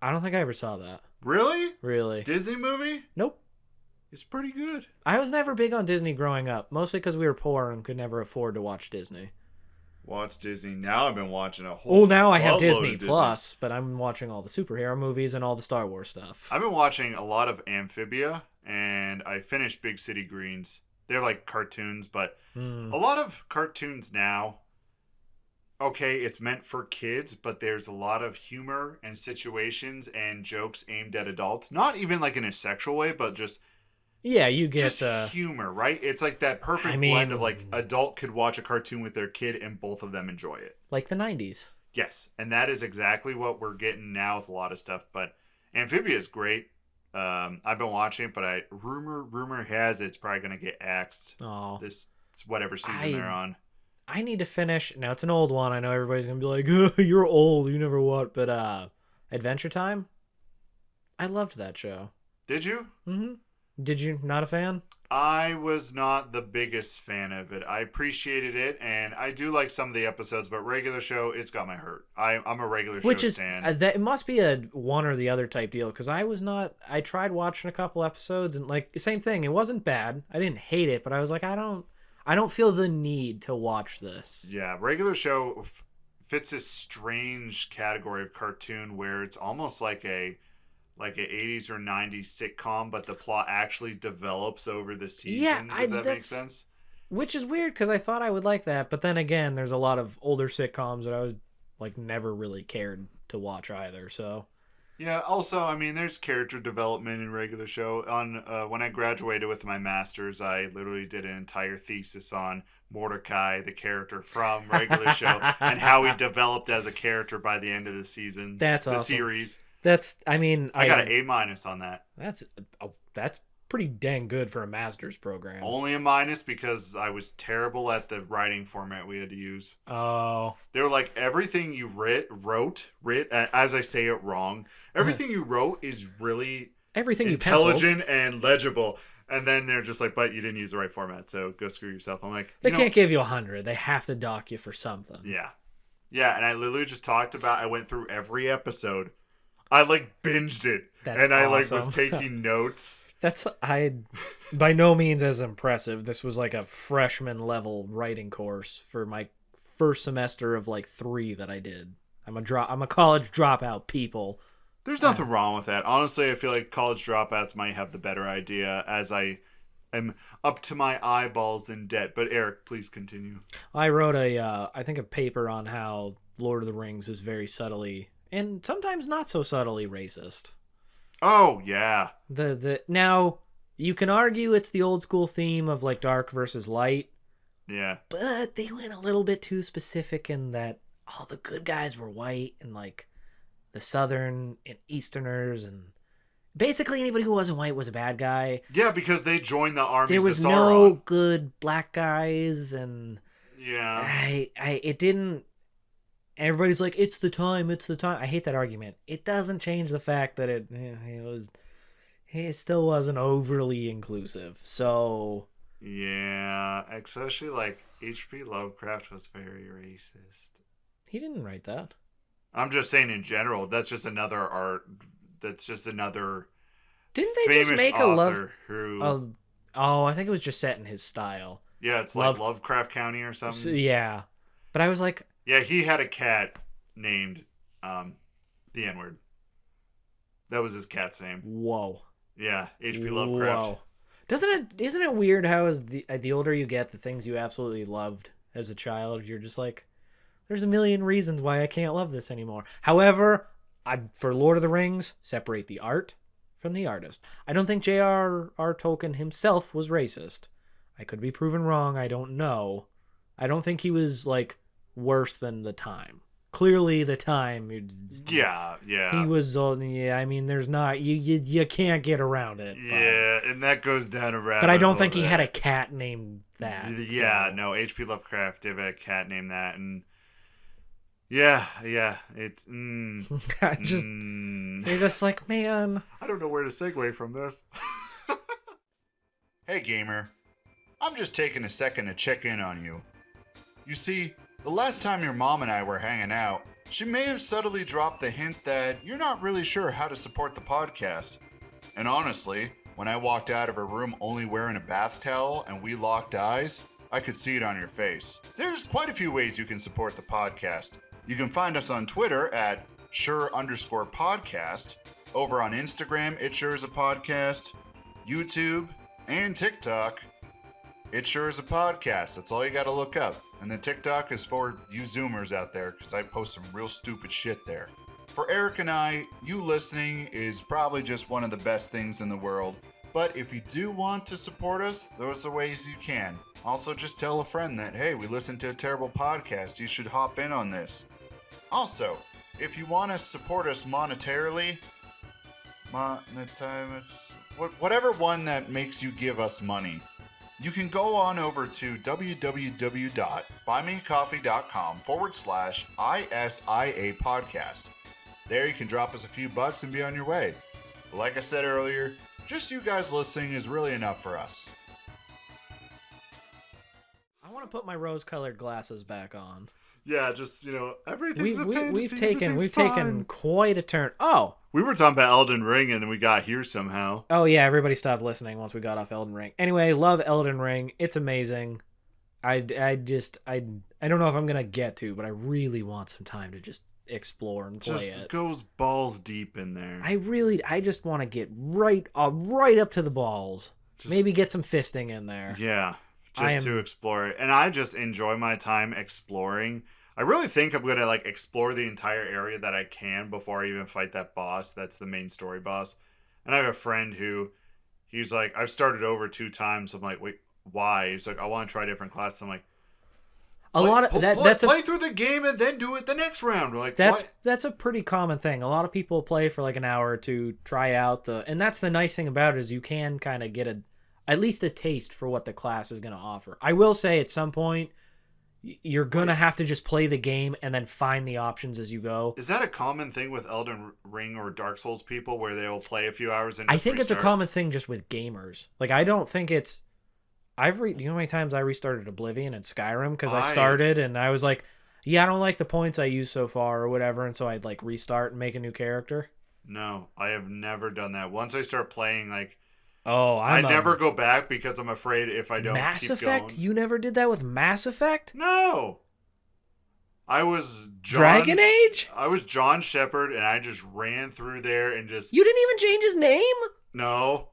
I don't think I ever saw that. Really? Really? Disney movie? Nope. It's pretty good. I was never big on Disney growing up, mostly because we were poor and could never afford to watch Disney. Watch Disney. Now I've been watching a whole now I have Disney Plus, but I'm watching all the superhero movies and all the Star Wars stuff. I've been watching a lot of Amphibia, and I finished Big City Greens. They're like cartoons, but a lot of cartoons now, okay, it's meant for kids, but there's a lot of humor and situations and jokes aimed at adults. Not even like in a sexual way, but just... Yeah, you get just humor, right? It's like that perfect blend of like adult could watch a cartoon with their kid and both of them enjoy it. Like the 90s. Yes, and that is exactly what we're getting now with a lot of stuff. But Amphibia is great. I've been watching it, but rumor has it's probably going to get axed this whatever season they're on. I need to finish. Now, it's an old one. I know everybody's going to be like, oh, you're old. You never what. But Adventure Time? I loved that show. Did you? Mm-hmm. Did you? Not a fan? I was not the biggest fan of it. I appreciated it, and I do like some of the episodes, but regular show, it's got my hurt. I'm a regular show fan. That it must be a one or the other type deal, because I was not. I tried watching a couple episodes, and like same thing. It wasn't bad. I didn't hate it, but I was like, I don't feel the need to watch this. Yeah, regular show fits this strange category of cartoon where it's almost like an 80s or 90s sitcom, but the plot actually develops over the seasons, if that makes sense. Which is weird, because I thought I would like that, but then again, there's a lot of older sitcoms that I was like never really cared to watch either, so... Yeah, also, I mean, there's character development in regular show. When I graduated with my master's, I literally did an entire thesis on Mordecai, the character from regular show, and how he developed as a character by the end of the season. That's awesome. The series. I got an A- on that. That's pretty dang good for a master's program. Only a minus because I was terrible at the writing format we had to use. Oh. They were like, everything you wrote, as I say it wrong, everything you wrote is really Everything intelligent and legible. And then they're just like, but you didn't use the right format, so go screw yourself. I'm like, they can't give you 100. They have to dock you for something. Yeah. Yeah, and I literally just I went through every episode. I binged it. That's and I awesome. was taking notes. By no means as impressive. This was like a freshman level writing course for my first semester of 3 that I did. I'm a college dropout, people. There's nothing wrong with that. Honestly, I feel like college dropouts might have the better idea as I am up to my eyeballs in debt. But Eric, please continue. I wrote I think a paper on how Lord of the Rings is very subtly and sometimes not so subtly racist. Oh, yeah. Now, you can argue it's the old school theme of dark versus light. Yeah. But they went a little bit too specific in that all the good guys were white and the Southern and Easterners and basically anybody who wasn't white was a bad guy. Yeah, because they joined the armies. There was of Sauron. no good black guys, and yeah, it didn't. Everybody's like, it's the time. I hate that argument. It doesn't change the fact that it still wasn't overly inclusive. So yeah, especially H.P. Lovecraft was very racist. He didn't write that. I'm just saying in general. That's just another art. That's just another. Didn't they just make a love? Who? Oh, I think it was just set in his style. Yeah, it's like Lovecraft County or something. So, yeah, but I was like, yeah, he had a cat named the N-word. That was his cat's name. Whoa. Yeah, H.P. Lovecraft. Whoa. Isn't it weird how as the older you get, the things you absolutely loved as a child, you're just like, there's a million reasons why I can't love this anymore. However, for Lord of the Rings, separate the art from the artist. I don't think J.R.R. Tolkien himself was racist. I could be proven wrong. I don't know. I don't think he was worse than the time. Clearly, the time. Yeah. He was. Yeah, I mean, there's not. You can't get around it. Yeah, and that goes down a rabbit. But I don't think he had a cat named that. Yeah, no. H.P. Lovecraft did have a cat named that, and yeah. It's you're just like, man. I don't know where to segue from this. Hey, gamer. I'm just taking a second to check in on you. You see, the last time your mom and I were hanging out, she may have subtly dropped the hint that you're not really sure how to support the podcast. And honestly, when I walked out of her room only wearing a bath towel and we locked eyes, I could see it on your face. There's quite a few ways you can support the podcast. You can find us on Twitter at sure_podcast, over on Instagram, It Sure Is a Podcast, YouTube, and TikTok. It Sure Is a Podcast. That's all you gotta look up. And the TikTok is for you Zoomers out there, because I post some real stupid shit there. For Eric and I, you listening is probably just one of the best things in the world. But if you do want to support us, those are ways you can. Also, just tell a friend that, hey, we listened to a terrible podcast. You should hop in on this. Also, if you want to support us monetarily, whatever one that makes you give us money, you can go on over to www.buymeacoffee.com/ISIA podcast. There you can drop us a few bucks and be on your way. But like I said earlier, just you guys listening is really enough for us. I want to put my rose-colored glasses back on. Yeah, just, everything's a fantasy. We've taken quite a turn. Oh! We were talking about Elden Ring and then we got here somehow. Oh yeah, everybody stopped listening once we got off Elden Ring. Anyway, love Elden Ring. It's amazing. I don't know if I'm going to get to, but I really want some time to just explore and play just it. Goes balls deep in there. I just want to get right up to the balls. Maybe get some fisting in there. Yeah. To explore it. And I just enjoy my time exploring. I really think I'm going to explore the entire area that I can before I even fight that boss. That's the main story boss. And I have a friend who, he's like, I've started over 2 times. I'm like, wait, why? He's like, I want to try different classes. I'm like, A lot of that's play through the game and then do it the next round. Like that's a pretty common thing. A lot of people play for like an hour to try out and that's the nice thing about it is you can kind of get at least a taste for what the class is going to offer. I will say at some point you're going to have to just play the game and then find the options as you go. Is that a common thing with Elden Ring or Dark Souls people where they'll play a few hours and I think it's a common thing just with gamers. Like I don't think it's you know how many times I restarted Oblivion and Skyrim because I started and I was like, yeah, I don't like the points I used so far or whatever, and so I'd like restart and make a new character. No, I have never done that. Once I start playing, like, I never go back because I'm afraid if I don't Mass Effect? You never did that with Mass Effect? No. I was Dragon Age? I was John Shepard and I just ran through there and just... You didn't even change his name? No.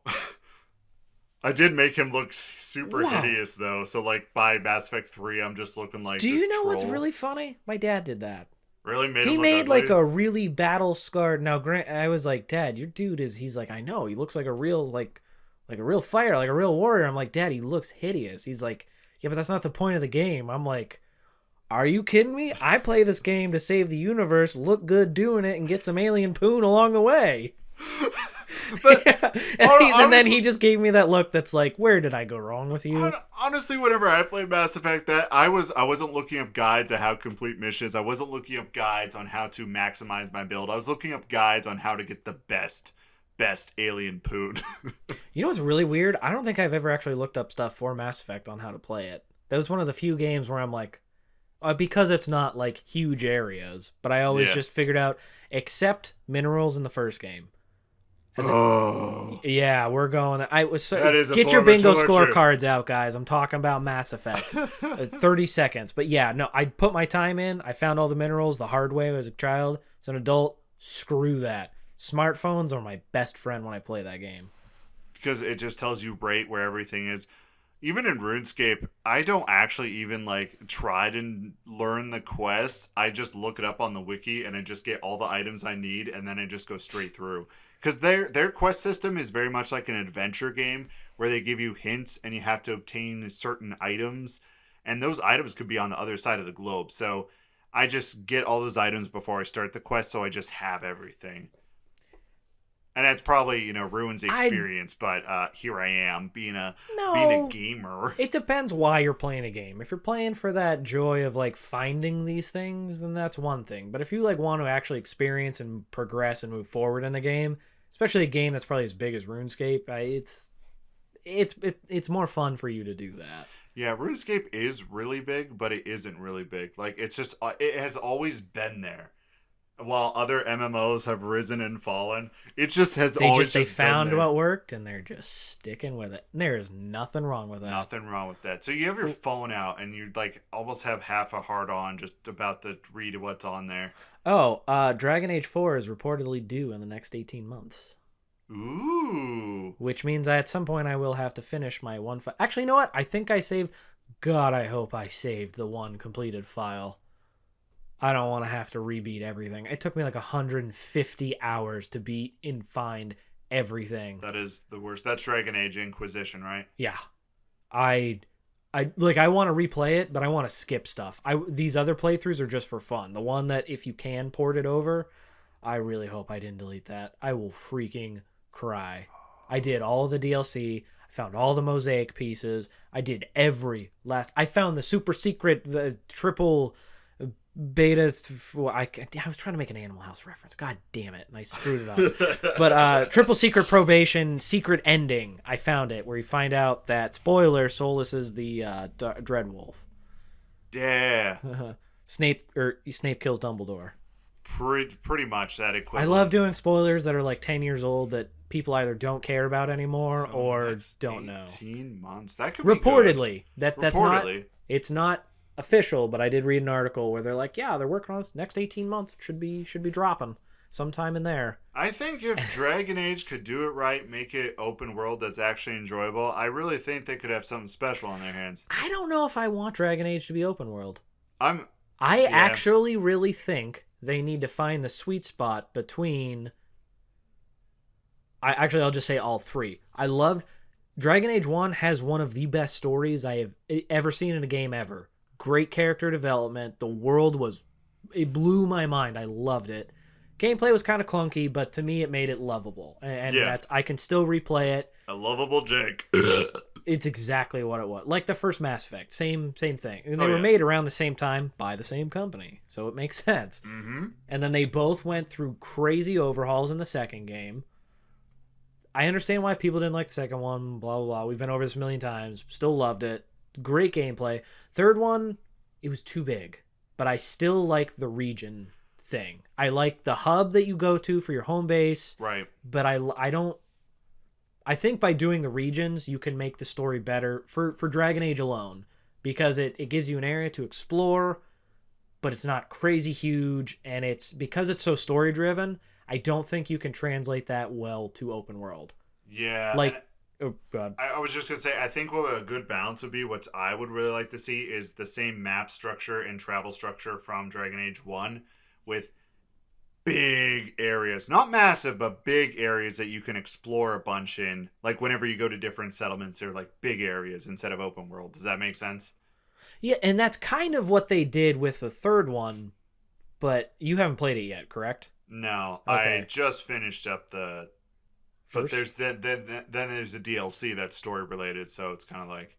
I did make him look super hideous, though. So, like, by Mass Effect 3, I'm just looking like Do you know troll. what's really funny? My dad did that. Really? He made, like, a really battle-scarred... Now, Grant, I was like, Dad, your dude is... He's like, I know. He looks like a real, like a real fighter, like a real warrior. I'm like, Dad, he looks hideous. He's like, yeah, but that's not the point of the game. I'm like, are you kidding me? I play this game to save the universe, look good doing it, and get some alien poon along the way. But yeah. And then he just gave me that look that's like, where did I go wrong with you? Honestly, whenever I played Mass Effect, that I wasn't looking up guides on how to complete missions. I wasn't looking up guides on how to maximize my build. I was looking up guides on how to get the best alien poon. You know what's really weird? I don't think I've ever actually looked up stuff for Mass Effect on how to play it. That was one of the few games where I'm like, because it's not like huge areas, but I always just figured out, except minerals in the first game. Yeah, we're going. Get your bingo scorecards out, guys. I'm talking about Mass Effect. 30 seconds. But yeah, no, I put my time in. I found all the minerals the hard way as a child. As an adult, screw that. Smartphones are my best friend when I play that game. Because it just tells you right where everything is. Even in RuneScape, I don't actually even like try to learn the quests. I just look it up on the wiki and I just get all the items I need and then I just go straight through. Because their quest system is very much like an adventure game where they give you hints and you have to obtain certain items. And those items could be on the other side of the globe. So I just get all those items before I start the quest so I just have everything. And that's probably, ruins the experience, but here I am being a gamer. It depends why you're playing a game. If you're playing for that joy of like finding these things, then that's one thing. But if you like want to actually experience and progress and move forward in the game, especially a game that's probably as big as RuneScape, it's more fun for you to do that. Yeah, RuneScape is really big, but it isn't really big. Like it's just it has always been there. While other MMOs have risen and fallen, it just has always they found what worked and they're just sticking with it. And there is nothing wrong with that. Nothing wrong with that. So you have your phone out and you like almost have half a heart on just about to read what's on there. Oh, Dragon Age 4 is reportedly due in the next 18 months. Ooh. Which means at some point I will have to finish my one file. Actually, you know what? I think I saved... God, I hope I saved the one completed file. I don't want to have to rebeat everything. It took me like 150 hours to beat and find everything. That is the worst. That's Dragon Age Inquisition, right? Yeah. I want to replay it, but I want to skip stuff. These other playthroughs are just for fun. The one that if you can port it over, I really hope I didn't delete that. I will freaking cry. I did all the DLC. I found all the mosaic pieces. I did I found the super secret triple beta. I was trying to make an Animal House reference. God damn it. And I screwed it up. But triple secret probation, secret ending. I found it where you find out that, spoiler, Solus is the Dreadwolf. Yeah. Snape kills Dumbledore. Pretty much that equivalent. I love doing spoilers that are like 10 years old that people either don't care about anymore or don't know. 18 months. That could reportedly. Be good. That's not. It's not official, but I did read an article where they're like, yeah, they're working on this next 18 months. It should be dropping sometime in there. I think if Dragon Age could do it right, make it open world that's actually enjoyable, I really think they could have something special on their hands. I don't know if I want Dragon Age to be open world. I actually really think they need to find the sweet spot between... I'll just say all three. I loved... Dragon Age 1 has one of the best stories I have ever seen in a game ever. Great character development. The world it blew my mind. I loved it. Gameplay was kind of clunky, but to me it made it lovable. And I can still replay it. A lovable Jake. It's exactly what it was. Like the first Mass Effect. Same thing. And they were made around the same time by the same company. So it makes sense. Mm-hmm. And then they both went through crazy overhauls in the second game. I understand why people didn't like the second one. Blah, blah, blah. We've been over this a million times. Still loved it. Great gameplay. Third one, it was too big. But I still like the region thing. I like the hub that you go to for your home base. Right. But I think by doing the regions, you can make the story better for Dragon Age alone. Because it gives you an area to explore, but it's not crazy huge. And because it's so story driven, I don't think you can translate that well to open world. Yeah. Oh, God. I was just going to say, I think what a good balance would be, what I would really like to see, is the same map structure and travel structure from Dragon Age 1 with big areas. Not massive, but big areas that you can explore a bunch in. Like whenever you go to different settlements, or like big areas instead of open world. Does that make sense? Yeah, and that's kind of what they did with the third one, but you haven't played it yet, correct? No, Okay. I just finished up the... But there's then there's a DLC that's story related, so it's kind of like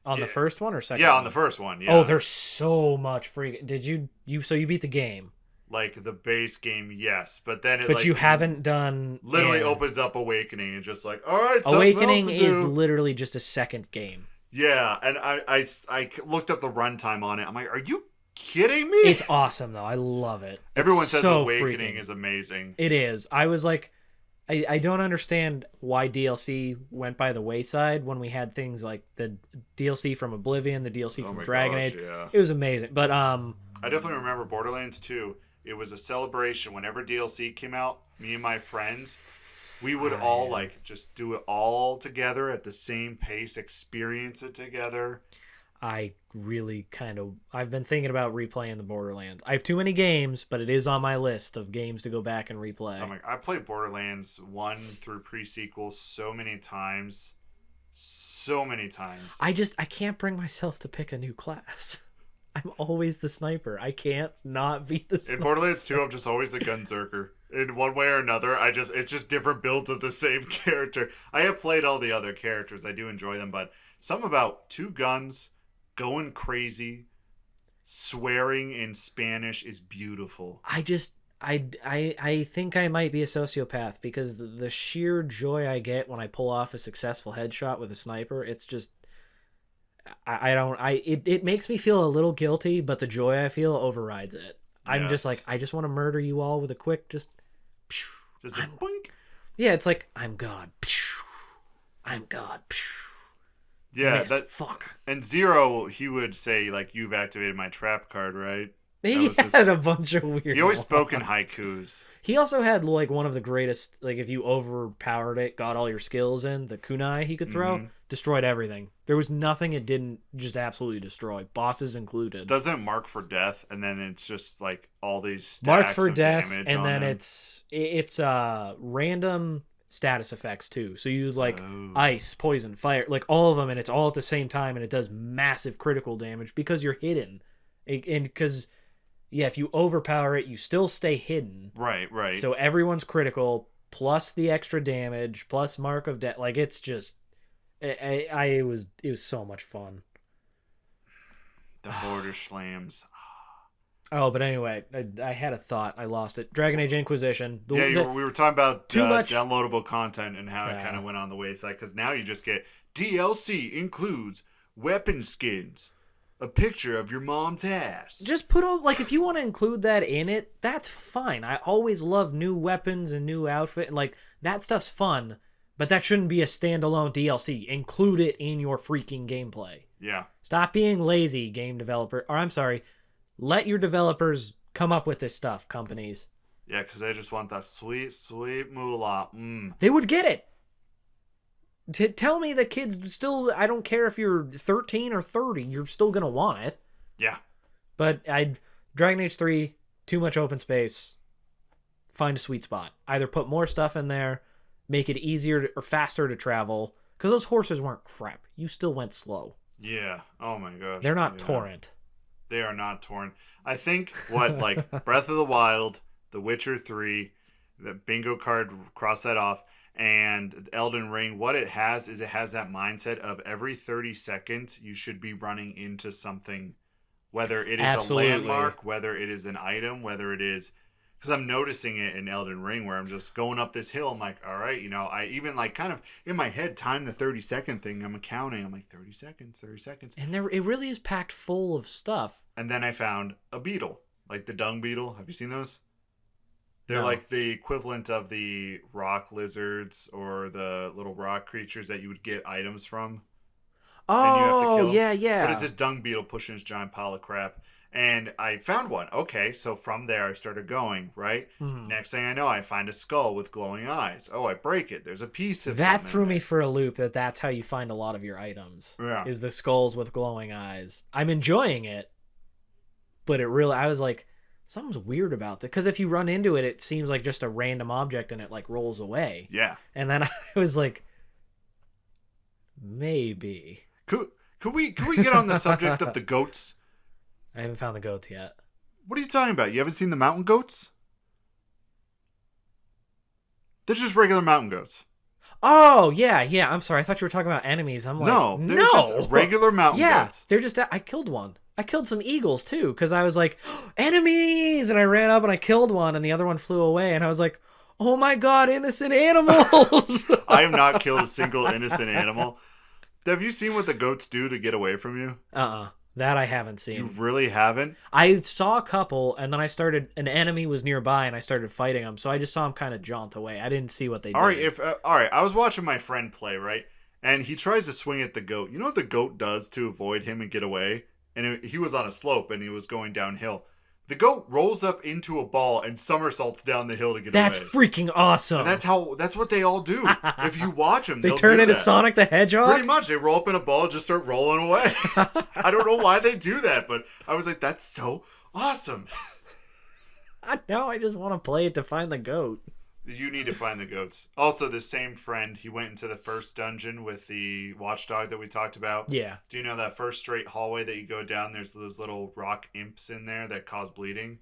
on the first one or second? Yeah, one? on the first one. Yeah. Oh, there's so much freaking. Did you beat the game? Like the base game, yes, but then you haven't done. Literally opens up Awakening and just like, all right, Awakening is literally just a second game. Yeah, and I looked up the runtime on it. I'm like, are you kidding me? It's awesome though. I love it. Everyone says so Awakening is amazing. It is. I was like. I don't understand why DLC went by the wayside when we had things like the DLC from Oblivion, the DLC from Dragon Age. Yeah. It was amazing. But I definitely remember Borderlands 2. It was a celebration. Whenever DLC came out, me and my friends, we would all like just do it all together at the same pace, experience it together. I really I've been thinking about replaying the Borderlands. I have too many games, but it is on my list of games to go back and replay. I played Borderlands 1 through pre-sequel so many times. So many times. I can't bring myself to pick a new class. I'm always the sniper. I can't not be the sniper. In Borderlands 2, I'm just always the gunzerker. In one way or another, it's just different builds of the same character. I have played all the other characters. I do enjoy them, but something about two guns... going crazy, swearing in Spanish is beautiful. I think I might be a sociopath because the sheer joy I get when I pull off a successful headshot with a sniper, it's just it makes me feel a little guilty, but the joy I feel overrides it. I'm just like, I just want to murder you all with a quick just a boink. Yeah, it's like I'm God. I'm God. Yeah, fuck. And Zero, he would say like, "You've activated my trap card," right? He had a bunch of weird. He always spoke in haikus. He also had like one of the greatest. Like if you overpowered it, got all your skills in, the kunai he could throw, destroyed everything. There was nothing it didn't just absolutely destroy, bosses included. Doesn't it mark for death, and then it's just like all these stacks mark for of death, damage and on then them. it's random status effects too. So you like ice, poison, fire, like all of them, and it's all at the same time, and it does massive critical damage because you're hidden, and because if you overpower it, you still stay hidden. Right. So everyone's critical plus the extra damage plus mark of death. Like it's just, it was so much fun. The border slams. Oh, but anyway, I had a thought. I lost it. Dragon Age Inquisition. We were talking about too much downloadable content and how it kind of went on the wayside. Because now you just get DLC includes weapon skins, a picture of your mom's ass. Just put all, like, if you want to include that in it, that's fine. I always love new weapons and new outfit. And, like, that stuff's fun. But that shouldn't be a standalone DLC. Include it in your freaking gameplay. Yeah. Stop being lazy, game developer. Or, I'm sorry. Let your developers come up with this stuff, companies. Yeah, because they just want that sweet, sweet moolah. They would get it. Tell me the kids still, I don't care if you're 13 or 30, you're still going to want it. Yeah. But Dragon Age 3, too much open space. Find a sweet spot. Either put more stuff in there, make it easier or faster to travel. Because those horses weren't crap. You still went slow. Yeah. Oh my gosh. They're not yeah. torrent. They are not torn. I think like Breath of the Wild, The Witcher 3, the bingo card, cross that off, and Elden Ring, what it has is it has that mindset of every 30 seconds you should be running into something, whether it is Absolutely. a landmark, whether it is an item, whether it is, because I'm noticing it in Elden Ring where I'm just going up this hill. I'm like, all right, I even like kind of in my head time the 30-second thing. I'm counting. I'm like 30 seconds, 30 seconds. And it really is packed full of stuff. And then I found a beetle, like the dung beetle. Have you seen those? They're No. like the equivalent of the rock lizards or the little rock creatures that you would get items from. Oh, and you have to kill them. yeah. But it's this dung beetle pushing this giant pile of crap. And I found one. Okay, so from there I started going, right? Mhm. Next thing I know, I find a skull with glowing eyes. Oh, I break it. There's a piece of That something threw in me there. for a loop. That's how you find a lot of your items. Yeah. Is the skulls with glowing eyes. I'm enjoying it, but I was like, something's weird about that. Because if you run into it, it seems like just a random object and it like rolls away. Yeah. And then I was like, maybe. Could we get on the subject of the goats? I haven't found the goats yet. What are you talking about? You haven't seen the mountain goats? They're just regular mountain goats. Oh, yeah. I'm sorry. I thought you were talking about enemies. I'm like, No, they're just regular mountain yeah, goats. they're just. I killed one. I killed some eagles too because I was like, enemies, and I ran up and I killed one, and the other one flew away, and I was like, oh my god, innocent animals! I have not killed a single innocent animal. Have you seen what the goats do to get away from you? That I haven't You seen. really haven't? I saw a couple, and then an enemy was nearby, and I started fighting them, so I just saw them kind of jaunt away. I didn't see what they did. All right, I was watching my friend play, right? And he tries to swing at the goat. You know what the goat does to avoid him and get away? And he was on a slope, and he was going downhill. The goat rolls up into a ball and somersaults down the hill to get That's away. freaking awesome. And that's what they all do. If you watch them, they turn do into that. Sonic the Hedgehog? Pretty much. They roll up in a ball and just start rolling away. I don't know why they do that, but I was like, that's so awesome. Now I just want to play it to find the goat. You need to find the goats. Also, the same friend, he went into the first dungeon with the watchdog that we talked about. Yeah. Do you know that first straight hallway that you go down? There's those little rock imps in there that cause bleeding.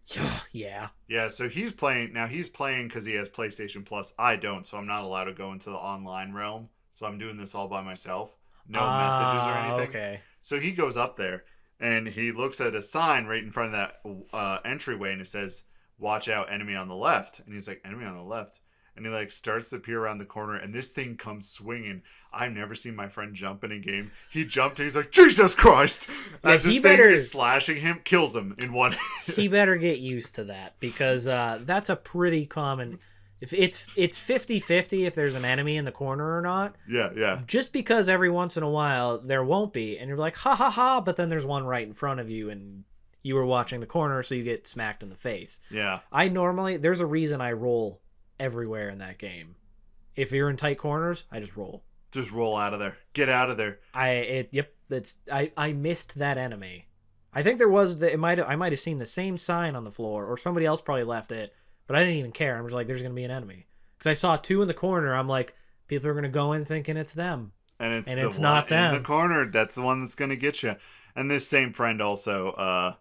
Yeah. Yeah, so he's playing. Now, he's playing because he has PlayStation Plus. I don't, so I'm not allowed to go into the online realm. So I'm doing this all by myself. No messages or anything. Okay. So he goes up there, and he looks at a sign right in front of that entryway, and it says, watch out, enemy on the left. And he's like, enemy on the left? And he like starts to peer around the corner, and this thing comes swinging. I've never seen my friend jump in a game. He jumped, and he's like, Jesus Christ! As this thing is slashing him, kills him in one hit. He better get used to that, because that's a pretty common... If it's 50-50 if there's an enemy in the corner or not. Yeah. Just because every once in a while there won't be, and you're like, ha ha ha, but then there's one right in front of you, and you were watching the corner, so you get smacked in the face. Yeah. There's a reason I roll everywhere in that game. If you're in tight corners, I just roll. Just roll out of there. Get out of there. I missed that enemy. I think there was I might have seen the same sign on the floor, or somebody else probably left it, but I didn't even care. I was like, there's gonna be an enemy, because I saw two in the corner. I'm like, people are gonna go in thinking it's them, and it's the not them in the corner. That's the one that's gonna get you. And this same friend also,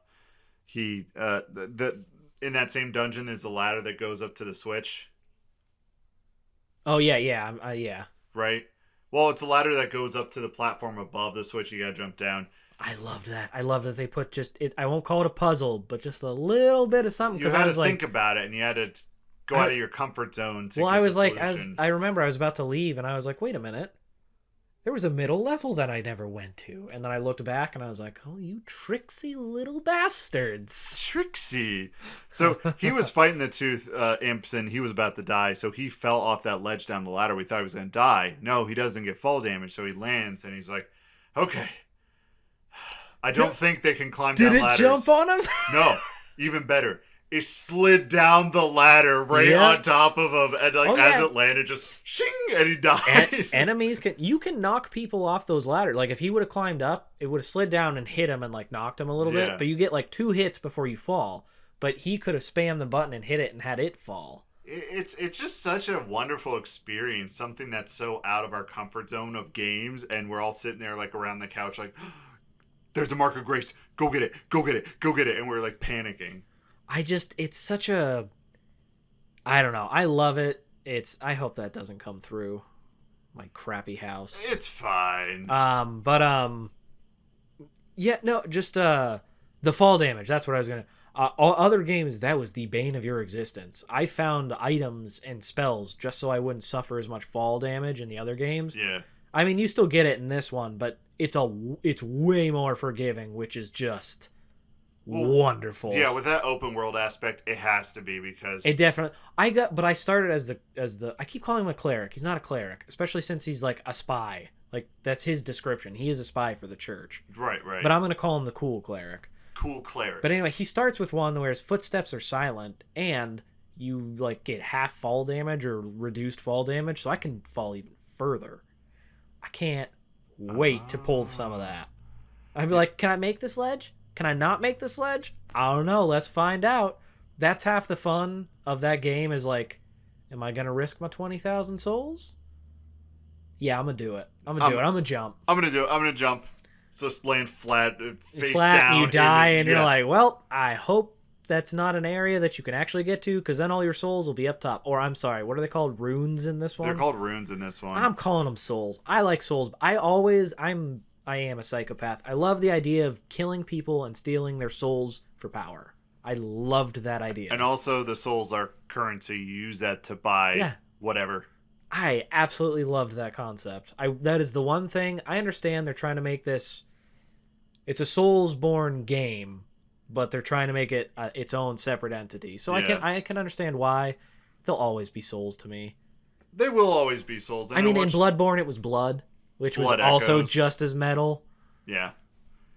in that same dungeon, there's a ladder that goes up to the switch. Oh yeah. Right. Well, it's a ladder that goes up to the platform above the switch. You gotta jump down. I love that. I love that they put I won't call it a puzzle, but just a little bit of something. You had to think about it, and you had to go out of your comfort zone. I was like, I remember I was about to leave, and I was like, wait a minute. There was a middle level that I never went to. And then I looked back, and I was like, oh, you tricksy little bastards. Trixie. So he was fighting the tooth imps, and he was about to die. So he fell off that ledge down the ladder. We thought he was going to die. No, he doesn't get fall damage. So he lands, and he's like, okay. I don't think they can climb down ladders. Did it jump on him? No, even better. It slid down the ladder right on top of him, and as it landed, just shing, and he died. Enemies you can knock people off those ladders. Like if he would have climbed up, it would have slid down and hit him and like knocked him a little bit. But you get like 2 hits before you fall. But he could have spammed the button and hit it and had it fall. It's just such a wonderful experience. Something that's so out of our comfort zone of games, and we're all sitting there like around the couch, like, there's a mark of grace. Go get it. Go get it. Go get it. And we're like panicking. It's such a, I don't know. I love it. I hope that doesn't come through my crappy house. It's fine. Yeah, no, just the fall damage. That's what I was gonna. All other games, that was the bane of your existence. I found items and spells just so I wouldn't suffer as much fall damage in the other games. Yeah. I mean, you still get it in this one, but it's way more forgiving, which is just wonderful. Yeah, with that open world aspect, it has to be because it definitely. But I started as the. I keep calling him a cleric. He's not a cleric, especially since he's like a spy. Like that's his description. He is a spy for the church. Right. But I'm gonna call him the cool cleric. Cool cleric. But anyway, he starts with one where his footsteps are silent and you like get half fall damage or reduced fall damage, so I can fall even further. I can't wait to pull some of that. I'd be like, can I make this ledge? Can I not make this ledge? I don't know. Let's find out. That's half the fun of that game is like, am I going to risk my 20,000 souls? Yeah, I'm going to do it. I'm going to do it. I'm going to jump. I'm going to do it. I'm going to jump. Just laying flat, face down. And you die, and you're like, well, I hope that's not an area that you can actually get to, because then all your souls will be up top. Or, I'm sorry, what are they called? Runes in this one? They're called runes in this one. I'm calling them souls. I like souls. I am a psychopath. I love the idea of killing people and stealing their souls for power. I loved that idea. And also, the souls are currency. You use that to buy whatever. I absolutely loved that concept. That is the one thing. I understand they're trying to make this... It's a Souls-born game, but they're trying to make it its own separate entity. So I can understand why. They'll always be Souls to me. They will always be Souls. I mean, in Bloodborne, it was Blood, which was also just as metal. Yeah.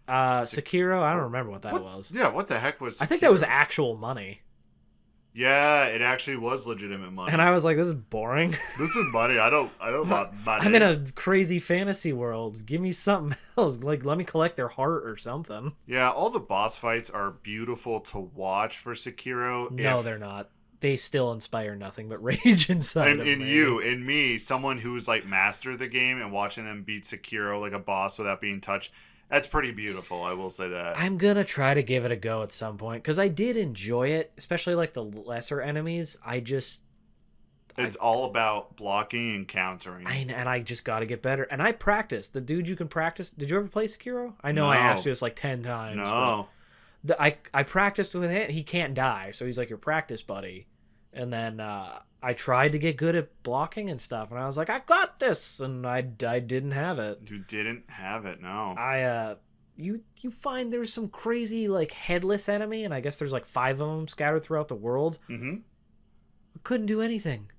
Sekiro, I don't remember what that was. Yeah, what the heck was Sekiro? I think that was actual money. Yeah, it actually was legitimate money. And I was like, this is boring. This is money. I don't want money. I'm in a crazy fantasy world. Give me something else. Like, let me collect their heart or something. Yeah, all the boss fights are beautiful to watch for Sekiro. No, they're not. They still inspire nothing but rage inside of me. And me, someone who's like mastered the game and watching them beat Sekiro like a boss without being touched, that's pretty beautiful, I will say that. I'm going to try to give it a go at some point, because I did enjoy it, especially like the lesser enemies. It's all about blocking and countering. And I just got to get better. And I practiced. The dude you can practice. Did you ever play Sekiro? I know I asked you this like 10 times. No. I practiced with him. He can't die, so he's like your practice buddy. And then I tried to get good at blocking and stuff, and I was like, I got this, and I didn't have it. You didn't have it, no. You find there's some crazy like headless enemy, and I guess there's like 5 of them scattered throughout the world. Mm-hmm. I couldn't do anything.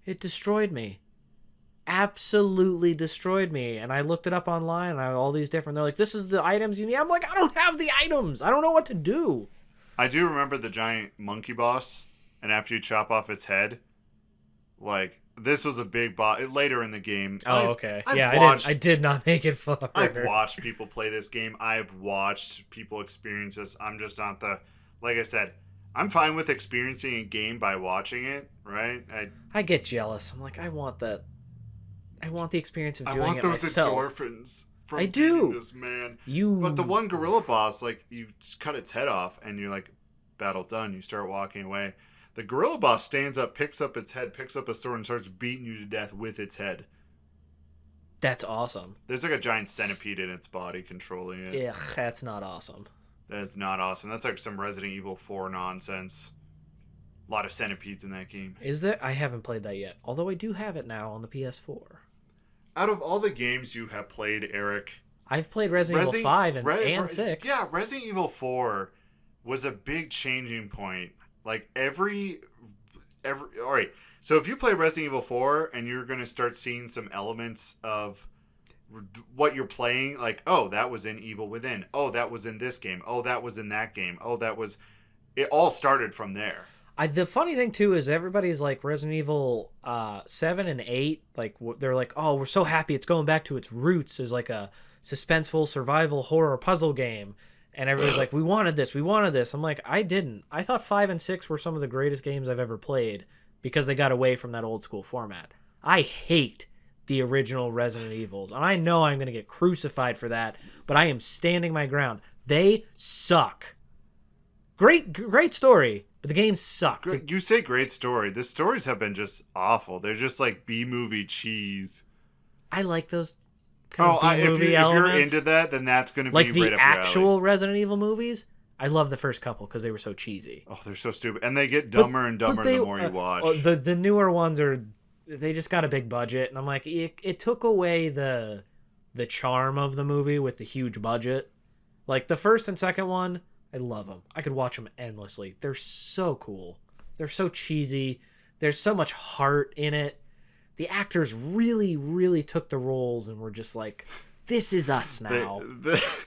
It destroyed me. Absolutely destroyed me. And I looked it up online, and all these different. They're like, this is the items you need. I'm like, I don't have the items. I don't know what to do. I do remember the giant monkey boss. And after you chop off its head, like, this was a big boss later in the game. Oh, okay. I did not make it far. I've watched people play this game. I've watched people experience this. I'm just not like I said, I'm fine with experiencing a game by watching it, right? I get jealous. I'm like, I want that. I want the experience of doing it myself. I want those endorphins from I do. This man. You. But the one gorilla boss, like, you cut its head off, and you're like, battle done. You start walking away. The gorilla boss stands up, picks up its head, picks up a sword, and starts beating you to death with its head. That's awesome. There's like a giant centipede in its body controlling it. Yeah, that's not awesome. That is not awesome. That's like some Resident Evil 4 nonsense. A lot of centipedes in that game. Is there? I haven't played that yet. Although I do have it now on the PS4. Out of all the games you have played, Eric... I've played Resident Evil 5 and 6. Yeah, Resident Evil 4 was a big changing point. Like, every all right. So if you play Resident Evil 4 and you're going to start seeing some elements of what you're playing, like, oh, that was in Evil Within. Oh, that was in this game. Oh, that was in that game. Oh, that was... It all started from there. The funny thing, too, is everybody's like Resident Evil 7 and 8. Like, they're like, oh, we're so happy it's going back to its roots as like a suspenseful survival horror puzzle game. And everybody's like, we wanted this. I'm like, I didn't. I thought 5 and 6 were some of the greatest games I've ever played because they got away from that old school format. I hate the original Resident Evils. And I know I'm going to get crucified for that, but I am standing my ground. They suck. Great story, but the games suck. You say great story. The stories have been just awful. They're just like B-movie cheese. I like those kind of B-movie if elements. you're into that, then that's going to be like right the up your actual alley. Resident Evil movies. I love the first couple because they were so cheesy. Oh, they're so stupid. And they get dumber and dumber the more you watch. The newer ones they just got a big budget, and I'm like, it took away the charm of the movie with the huge budget. Like the first and second one, I love them. I could watch them endlessly. They're so cool. They're so cheesy. There's so much heart in it. The actors really, really took the roles and were just like, this is us now.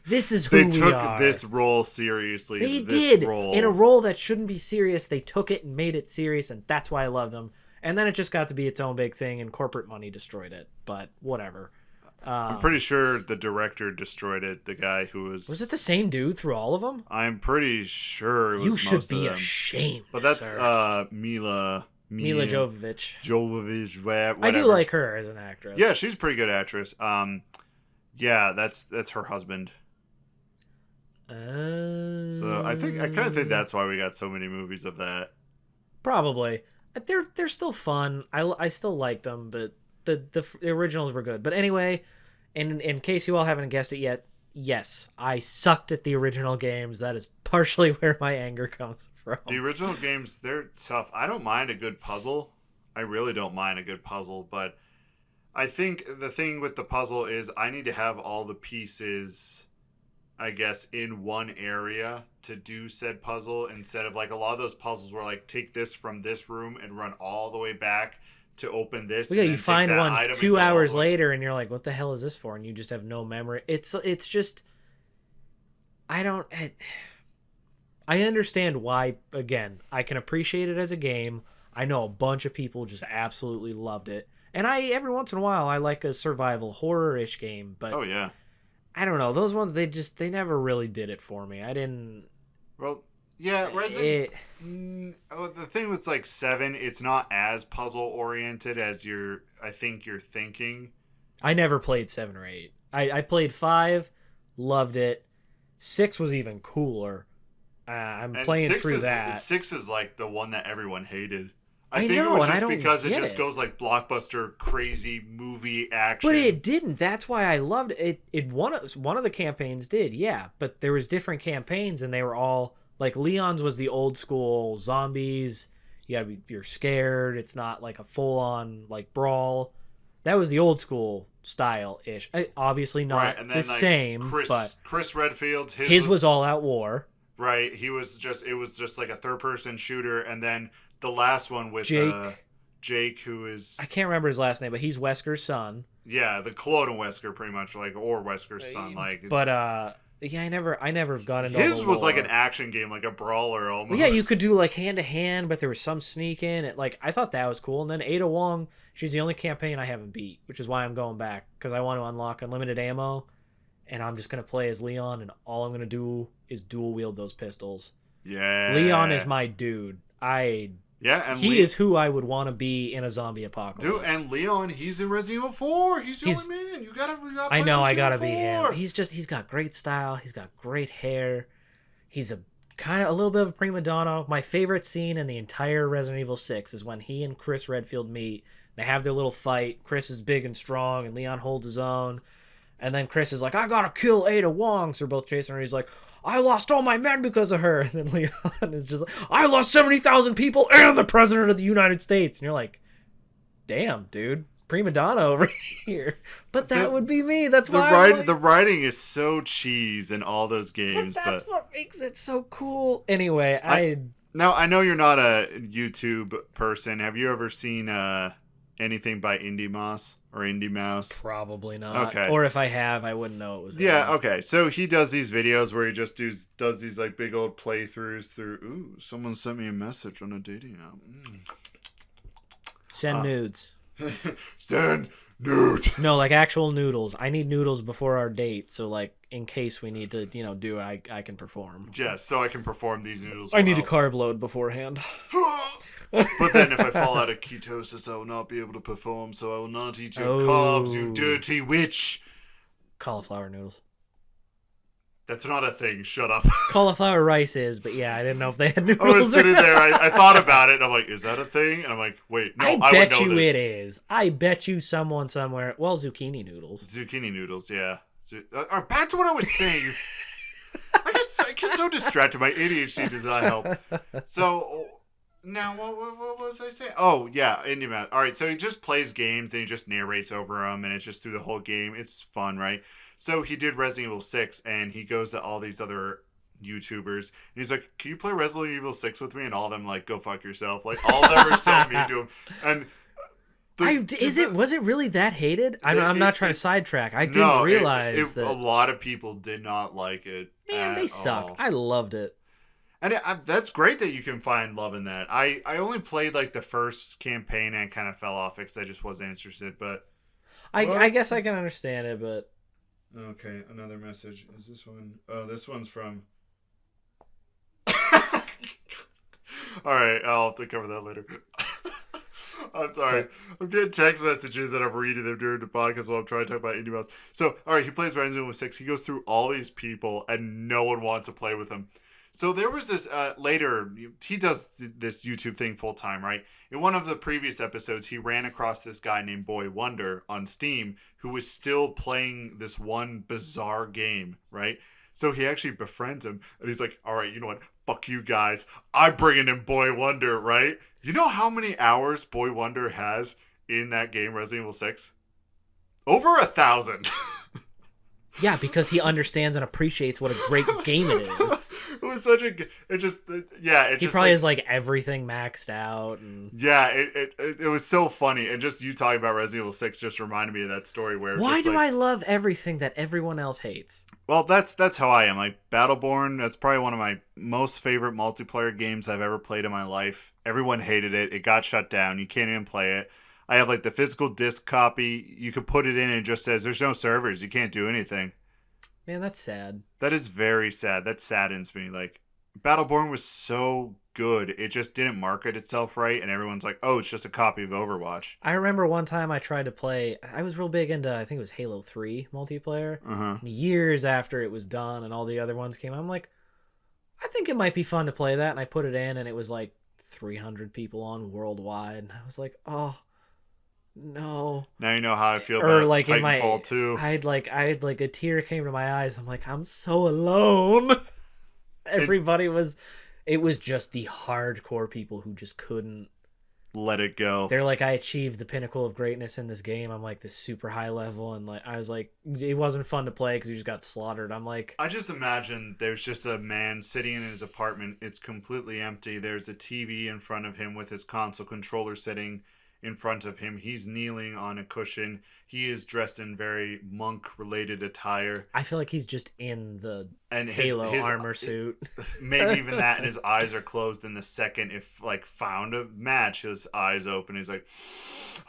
This is who we are. They took this role seriously. They did. In a role that shouldn't be serious, they took it and made it serious, and that's why I loved them. And then it just got to be its own big thing, and corporate money destroyed it. But whatever. I'm pretty sure the director destroyed it. The guy who was... Was it the same dude through all of them? I'm pretty sure it was You should most be of them. Ashamed, But that's sir. Mila Jovovich. Whatever. I do like her as an actress. Yeah, she's a pretty good actress. Yeah, that's her husband. So I kind of think that's why we got so many movies of that. Probably. They're still fun. I still like them, but the originals were good. But anyway, in case you all haven't guessed it yet, yes, I sucked at the original games. That is partially where my anger comes from. The original games, they're tough. I don't mind a good puzzle. I really don't mind a good puzzle, but I think the thing with the puzzle is I need to have all the pieces, I guess, in one area to do said puzzle, instead of like a lot of those puzzles where like take this from this room and run all the way back to open this. Well, yeah, you find one 2 hours later and you're like, what the hell is this for? And you just have no memory. It's just, I understand why. Again, I can appreciate it as a game. I know a bunch of people just absolutely loved it. And every once in a while, I like a survival horror-ish game. But oh, yeah. I don't know. Those ones, they never really did it for me. I didn't... Well, yeah, Resident... the thing with, like, 7, it's not as puzzle-oriented as I think you're thinking. I never played 7 or 8. I played 5, loved it. 6 was even cooler. I'm playing through that. 6 is, like, the one that everyone hated. I think know, it was and just because it just goes like blockbuster, crazy movie action. But it didn't. That's why I loved it. One of the campaigns did, yeah. But there was different campaigns, and they were all like Leon's was the old school zombies. You're scared. It's not like a full on like brawl. That was the old school style ish. Obviously not right, and then, the same. But Chris Redfield's his was all out war. Right. It was just like a third person shooter, and then the last one with Jake, who is... I can't remember his last name, but he's Wesker's son. Yeah, the clone of Wesker, pretty much, like, or Wesker's son, like. But yeah, I never have gone into his was like an action game, like a brawler almost. Well, yeah, you could do like hand to hand, but there was some sneak in. I thought that was cool. And then Ada Wong, she's the only campaign I haven't beat, which is why I'm going back, because I want to unlock unlimited ammo, and I'm just gonna play as Leon, and all I'm gonna do is dual wield those pistols. Yeah, Leon is my dude. And he is who I would want to be in a zombie apocalypse. Dude, and Leon, he's in Resident Evil 4. He's the only man. You gotta I know, I gotta be him. He's got great style. He's got great hair. He's a little bit of a prima donna. My favorite scene in the entire Resident Evil 6 is when he and Chris Redfield meet. They have their little fight. Chris is big and strong, and Leon holds his own. And then Chris is like, I gotta kill Ada Wong. So they're both chasing her. He's like, I lost all my men because of her. And then Leon is just like, I lost 70,000 people and the president of the United States. And you're like, damn, dude, prima donna over here. But that would be me. That's why the writing is so cheese in all those games. But that's what makes it so cool. Anyway, Now, I know you're not a YouTube person. Have you ever seen anything by Indie Mouse or Indie Mouse? Probably not. Okay. Or if I have, I wouldn't know it was there. Yeah, okay. So he does these videos where he just does these like big old playthroughs through. Ooh, someone sent me a message on a dating app. Send nudes. Send nudes. No, like actual noodles. I need noodles before our date, so like in case we need to, do it, I can perform. Yes, so I can perform these noodles. I need a carb load beforehand. But then if I fall out lot of ketosis. I will not be able to perform, so I will not eat your Oh. carbs, you dirty witch. Cauliflower noodles. That's not a thing. Shut up. Cauliflower rice is, but yeah, I didn't know if they had I noodles. was sitting there. I thought about it. And I'm like, is that a thing? And I'm like, wait, no, I would bet know you this. it is. I bet you someone somewhere. Well, zucchini noodles. Zucchini noodles, yeah. Back to what I was saying. I get so distracted. My ADHD does not help. So now, what was I saying? Oh yeah, Indie Math. All right, so he just plays games and he just narrates over them, and it's just through the whole game. It's fun, right? So he did Resident Evil 6, and he goes to all these other YouTubers, and he's like, "Can you play Resident Evil 6 with me?" And all of them like, "Go fuck yourself!" Like all of them are so mean to him. And was it really that hated? I'm not trying to sidetrack. I didn't realize that a lot of people did not like it. Man, they suck. All. I loved it. And that's great that you can find love in that. I only played like the first campaign and kind of fell off it because I just wasn't interested. But I guess I can understand it, but okay, another message. Is this one? Oh, this one's from. All right, I'll have to cover that later. I'm sorry. Okay. I'm getting text messages and I'm reading them during the podcast while I'm trying to talk about Indie Mouse. So, all right, he plays Resident Evil 6. He goes through all these people and no one wants to play with him. So there was this later, he does this YouTube thing full time, right? In one of the previous episodes, he ran across this guy named Boy Wonder on Steam who was still playing this one bizarre game, right? So he actually befriends him and he's like, all right, you know what? Fuck you guys. I'm bringing in Boy Wonder, right? You know how many hours Boy Wonder has in that game, Resident Evil 6? Over 1,000. yeah, because he understands and appreciates what a great game it is. It was such a... It just... Yeah, it he just... probably has like everything maxed out. And... Yeah, it was so funny. And just you talking about Resident Evil 6 just reminded me of that story where... Why do I love everything that everyone else hates? Well, that's how I am. Like, Battleborn, that's probably one of my most favorite multiplayer games I've ever played in my life. Everyone hated it. It got shut down. You can't even play it. I have, like, the physical disc copy. You could put it in and it just says, there's no servers. You can't do anything. Man, that's sad. That is very sad. That saddens me. Like, Battleborn was so good. It just didn't market itself right, and everyone's like, oh, it's just a copy of Overwatch. I remember one time I tried to play... I was real big into, I think it was Halo 3 multiplayer. Uh-huh. Years after it was done and all the other ones came out, I'm like, I think it might be fun to play that, and I put it in, and it was like 300 people on worldwide, and I was like, oh... No. Now you know how I feel about like Titanfall 2. I had like a tear came to my eyes. I'm like, I'm so alone. Everybody was... It was just the hardcore people who just couldn't let it go. They're like, I achieved the pinnacle of greatness in this game. I'm like this super high level, and like I was like, it wasn't fun to play because you just got slaughtered. I'm like, I just imagine there's just a man sitting in his apartment. It's completely empty. There's a TV in front of him with his console controller sitting in front of him. He's kneeling on a cushion. He is dressed in very monk-related attire. I feel like he's just in the and Halo armor suit. Maybe even that, and his eyes are closed. And the second if like found a match, his eyes open. He's like,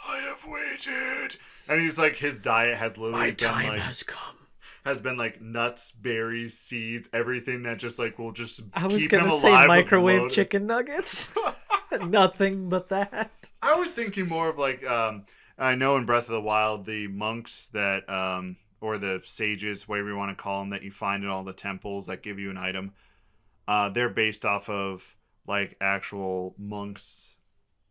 I have waited. And he's like, his diet has literally My been time like, has come. has been like nuts, berries, seeds, everything that just like will just I was keep him gonna alive. say with microwave loaded- chicken nuggets. Nothing but that. I was thinking more of like, I know in Breath of the Wild, the monks that, or the sages, whatever you want to call them, that you find in all the temples that give you an item, they're based off of like actual monks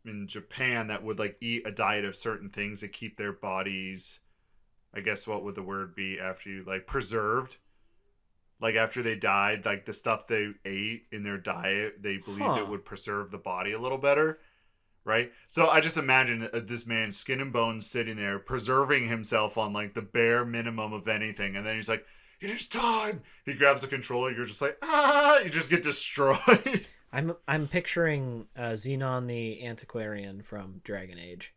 in Japan that would like eat a diet of certain things to keep their bodies, I guess what would the word be after you, like preserved? Like after they died, like the stuff they ate in their diet, they believed it would preserve the body a little better, right? So I just imagine this man, skin and bones, sitting there preserving himself on like the bare minimum of anything, and then he's like, "It is time." He grabs a controller. You're just like, ah! You just get destroyed. I'm picturing Xenon the Antiquarian from Dragon Age.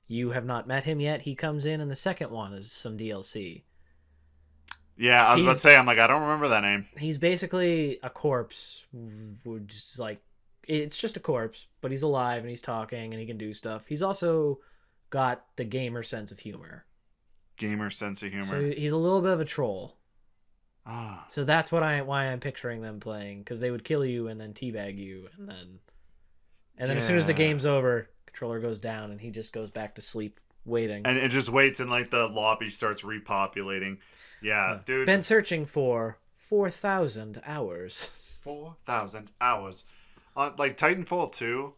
You have not met him yet. He comes in the second one as some DLC. Yeah, I was about to say, I'm like, I don't remember that name. He's basically a corpse. Just like, it's just a corpse, but he's alive and he's talking and he can do stuff. He's also got the gamer sense of humor. Gamer sense of humor. So he's a little bit of a troll. Ah. So that's why I'm picturing them playing, because they would kill you and then teabag you, and then as soon as the game's over, controller goes down, and he just goes back to sleep waiting. And it just waits, and like the lobby starts repopulating. Yeah, dude. Been searching for 4,000 hours. 4,000 hours. Like Titanfall 2,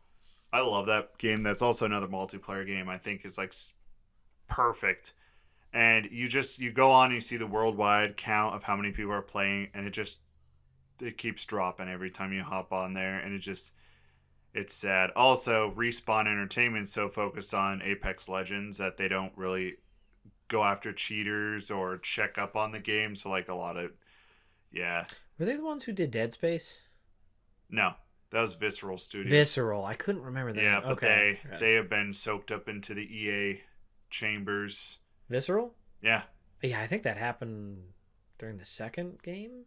I love that game. That's also another multiplayer game I think is like perfect. And you go on and you see the worldwide count of how many people are playing, and it keeps dropping every time you hop on there, and it's sad. Also, Respawn Entertainment's so focused on Apex Legends that they don't really go after cheaters or check up on the game. So like a lot of, yeah. Were they the ones who did Dead Space? No, that was Visceral Studios. Visceral. I couldn't remember that. Yeah, but okay. they have been soaked up into the EA chambers. Visceral? Yeah. Yeah, I think that happened during the second game.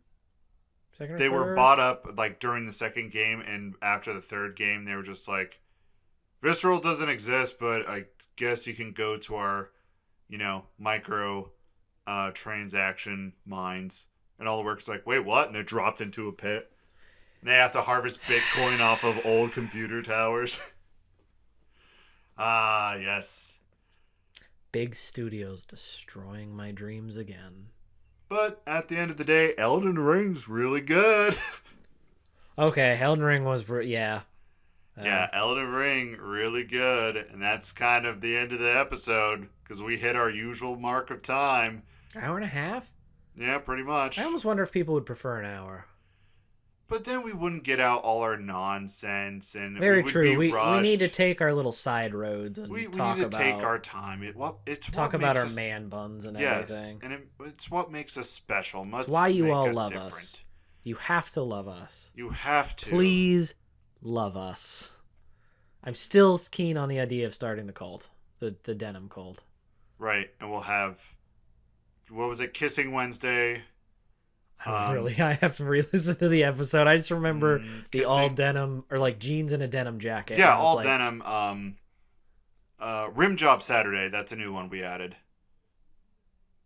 They were bought up like during the second game, and after the third game, they were just like, Visceral doesn't exist, but I guess you can go to our, micro transaction mines. And all the work's like, wait, what? And they're dropped into a pit. And they have to harvest Bitcoin off of old computer towers. Ah, yes. Big studios destroying my dreams again. But at the end of the day, Elden Ring's really good. Okay, Elden Ring was, yeah. Yeah, Elden Ring, really good. And that's kind of the end of the episode, because we hit our usual mark of time. Hour and a half? Yeah, pretty much. I almost wonder if people would prefer an hour. But then we wouldn't get out all our nonsense, and very we would true. be We need to take our little side roads and we talk need to about, take our time. Talk about our man buns and yes, everything. and it's what makes us special. It's why you all love us. You have to love us. You have to. Please love us. I'm still keen on the idea of starting the cult, the denim cult. Right, and we'll have, what was it, Kissing Wednesday. I have to re-listen to the episode. I just remember the all denim, or like jeans and a denim jacket. Yeah, all denim. Rim Job Saturday. That's a new one we added.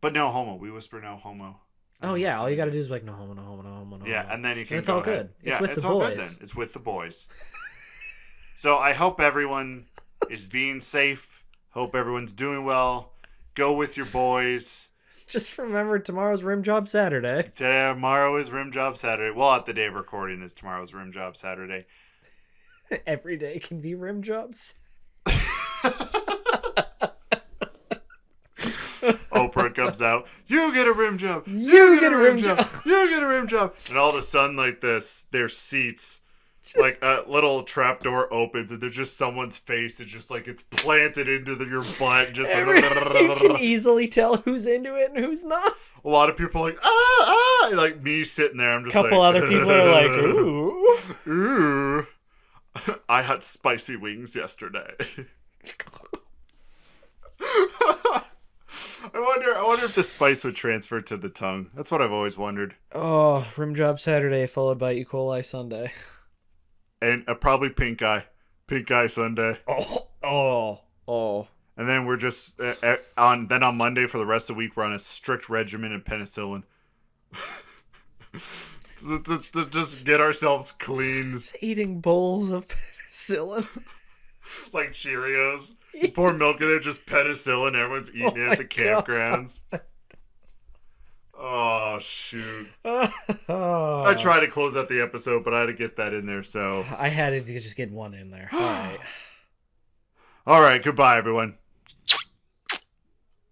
But no homo. We whisper no homo. Oh yeah, all you got to do is like no homo, no homo, no homo, no homo. Yeah, and then you can. It's all good. It's with the boys. Good then. It's with the boys. So I hope everyone is being safe. Hope everyone's doing well. Go with your boys. Just remember, tomorrow's Rim Job Saturday. Tomorrow is Rim Job Saturday. Well, at the day of recording this, tomorrow's Rim Job Saturday. Every day can be rim jobs. Oprah comes out. You get a rim job. You get a rim job. You get a rim job. And all of a sudden, like this, their seats, like a little trapdoor opens, and there's just someone's face. It's just like it's planted into your butt. Just you can easily tell who's into it and who's not. A lot of people are like, ah, like me sitting there. I'm just couple like, other people are like, ooh, ooh. I had spicy wings yesterday. I wonder if the spice would transfer to the tongue. That's what I've always wondered. Oh, Rim Job Saturday followed by E. coli Sunday. And probably pink eye Sunday. Oh. And then we're just on Monday for the rest of the week we're on a strict regimen of penicillin. to just get ourselves clean. Just eating bowls of penicillin. Like Cheerios. You pour milk in there, just penicillin. Everyone's eating it at the campgrounds. Oh, shoot. I tried to close out the episode, but I had to get that in there, so. I had to just get one in there. All right. All right, goodbye, everyone.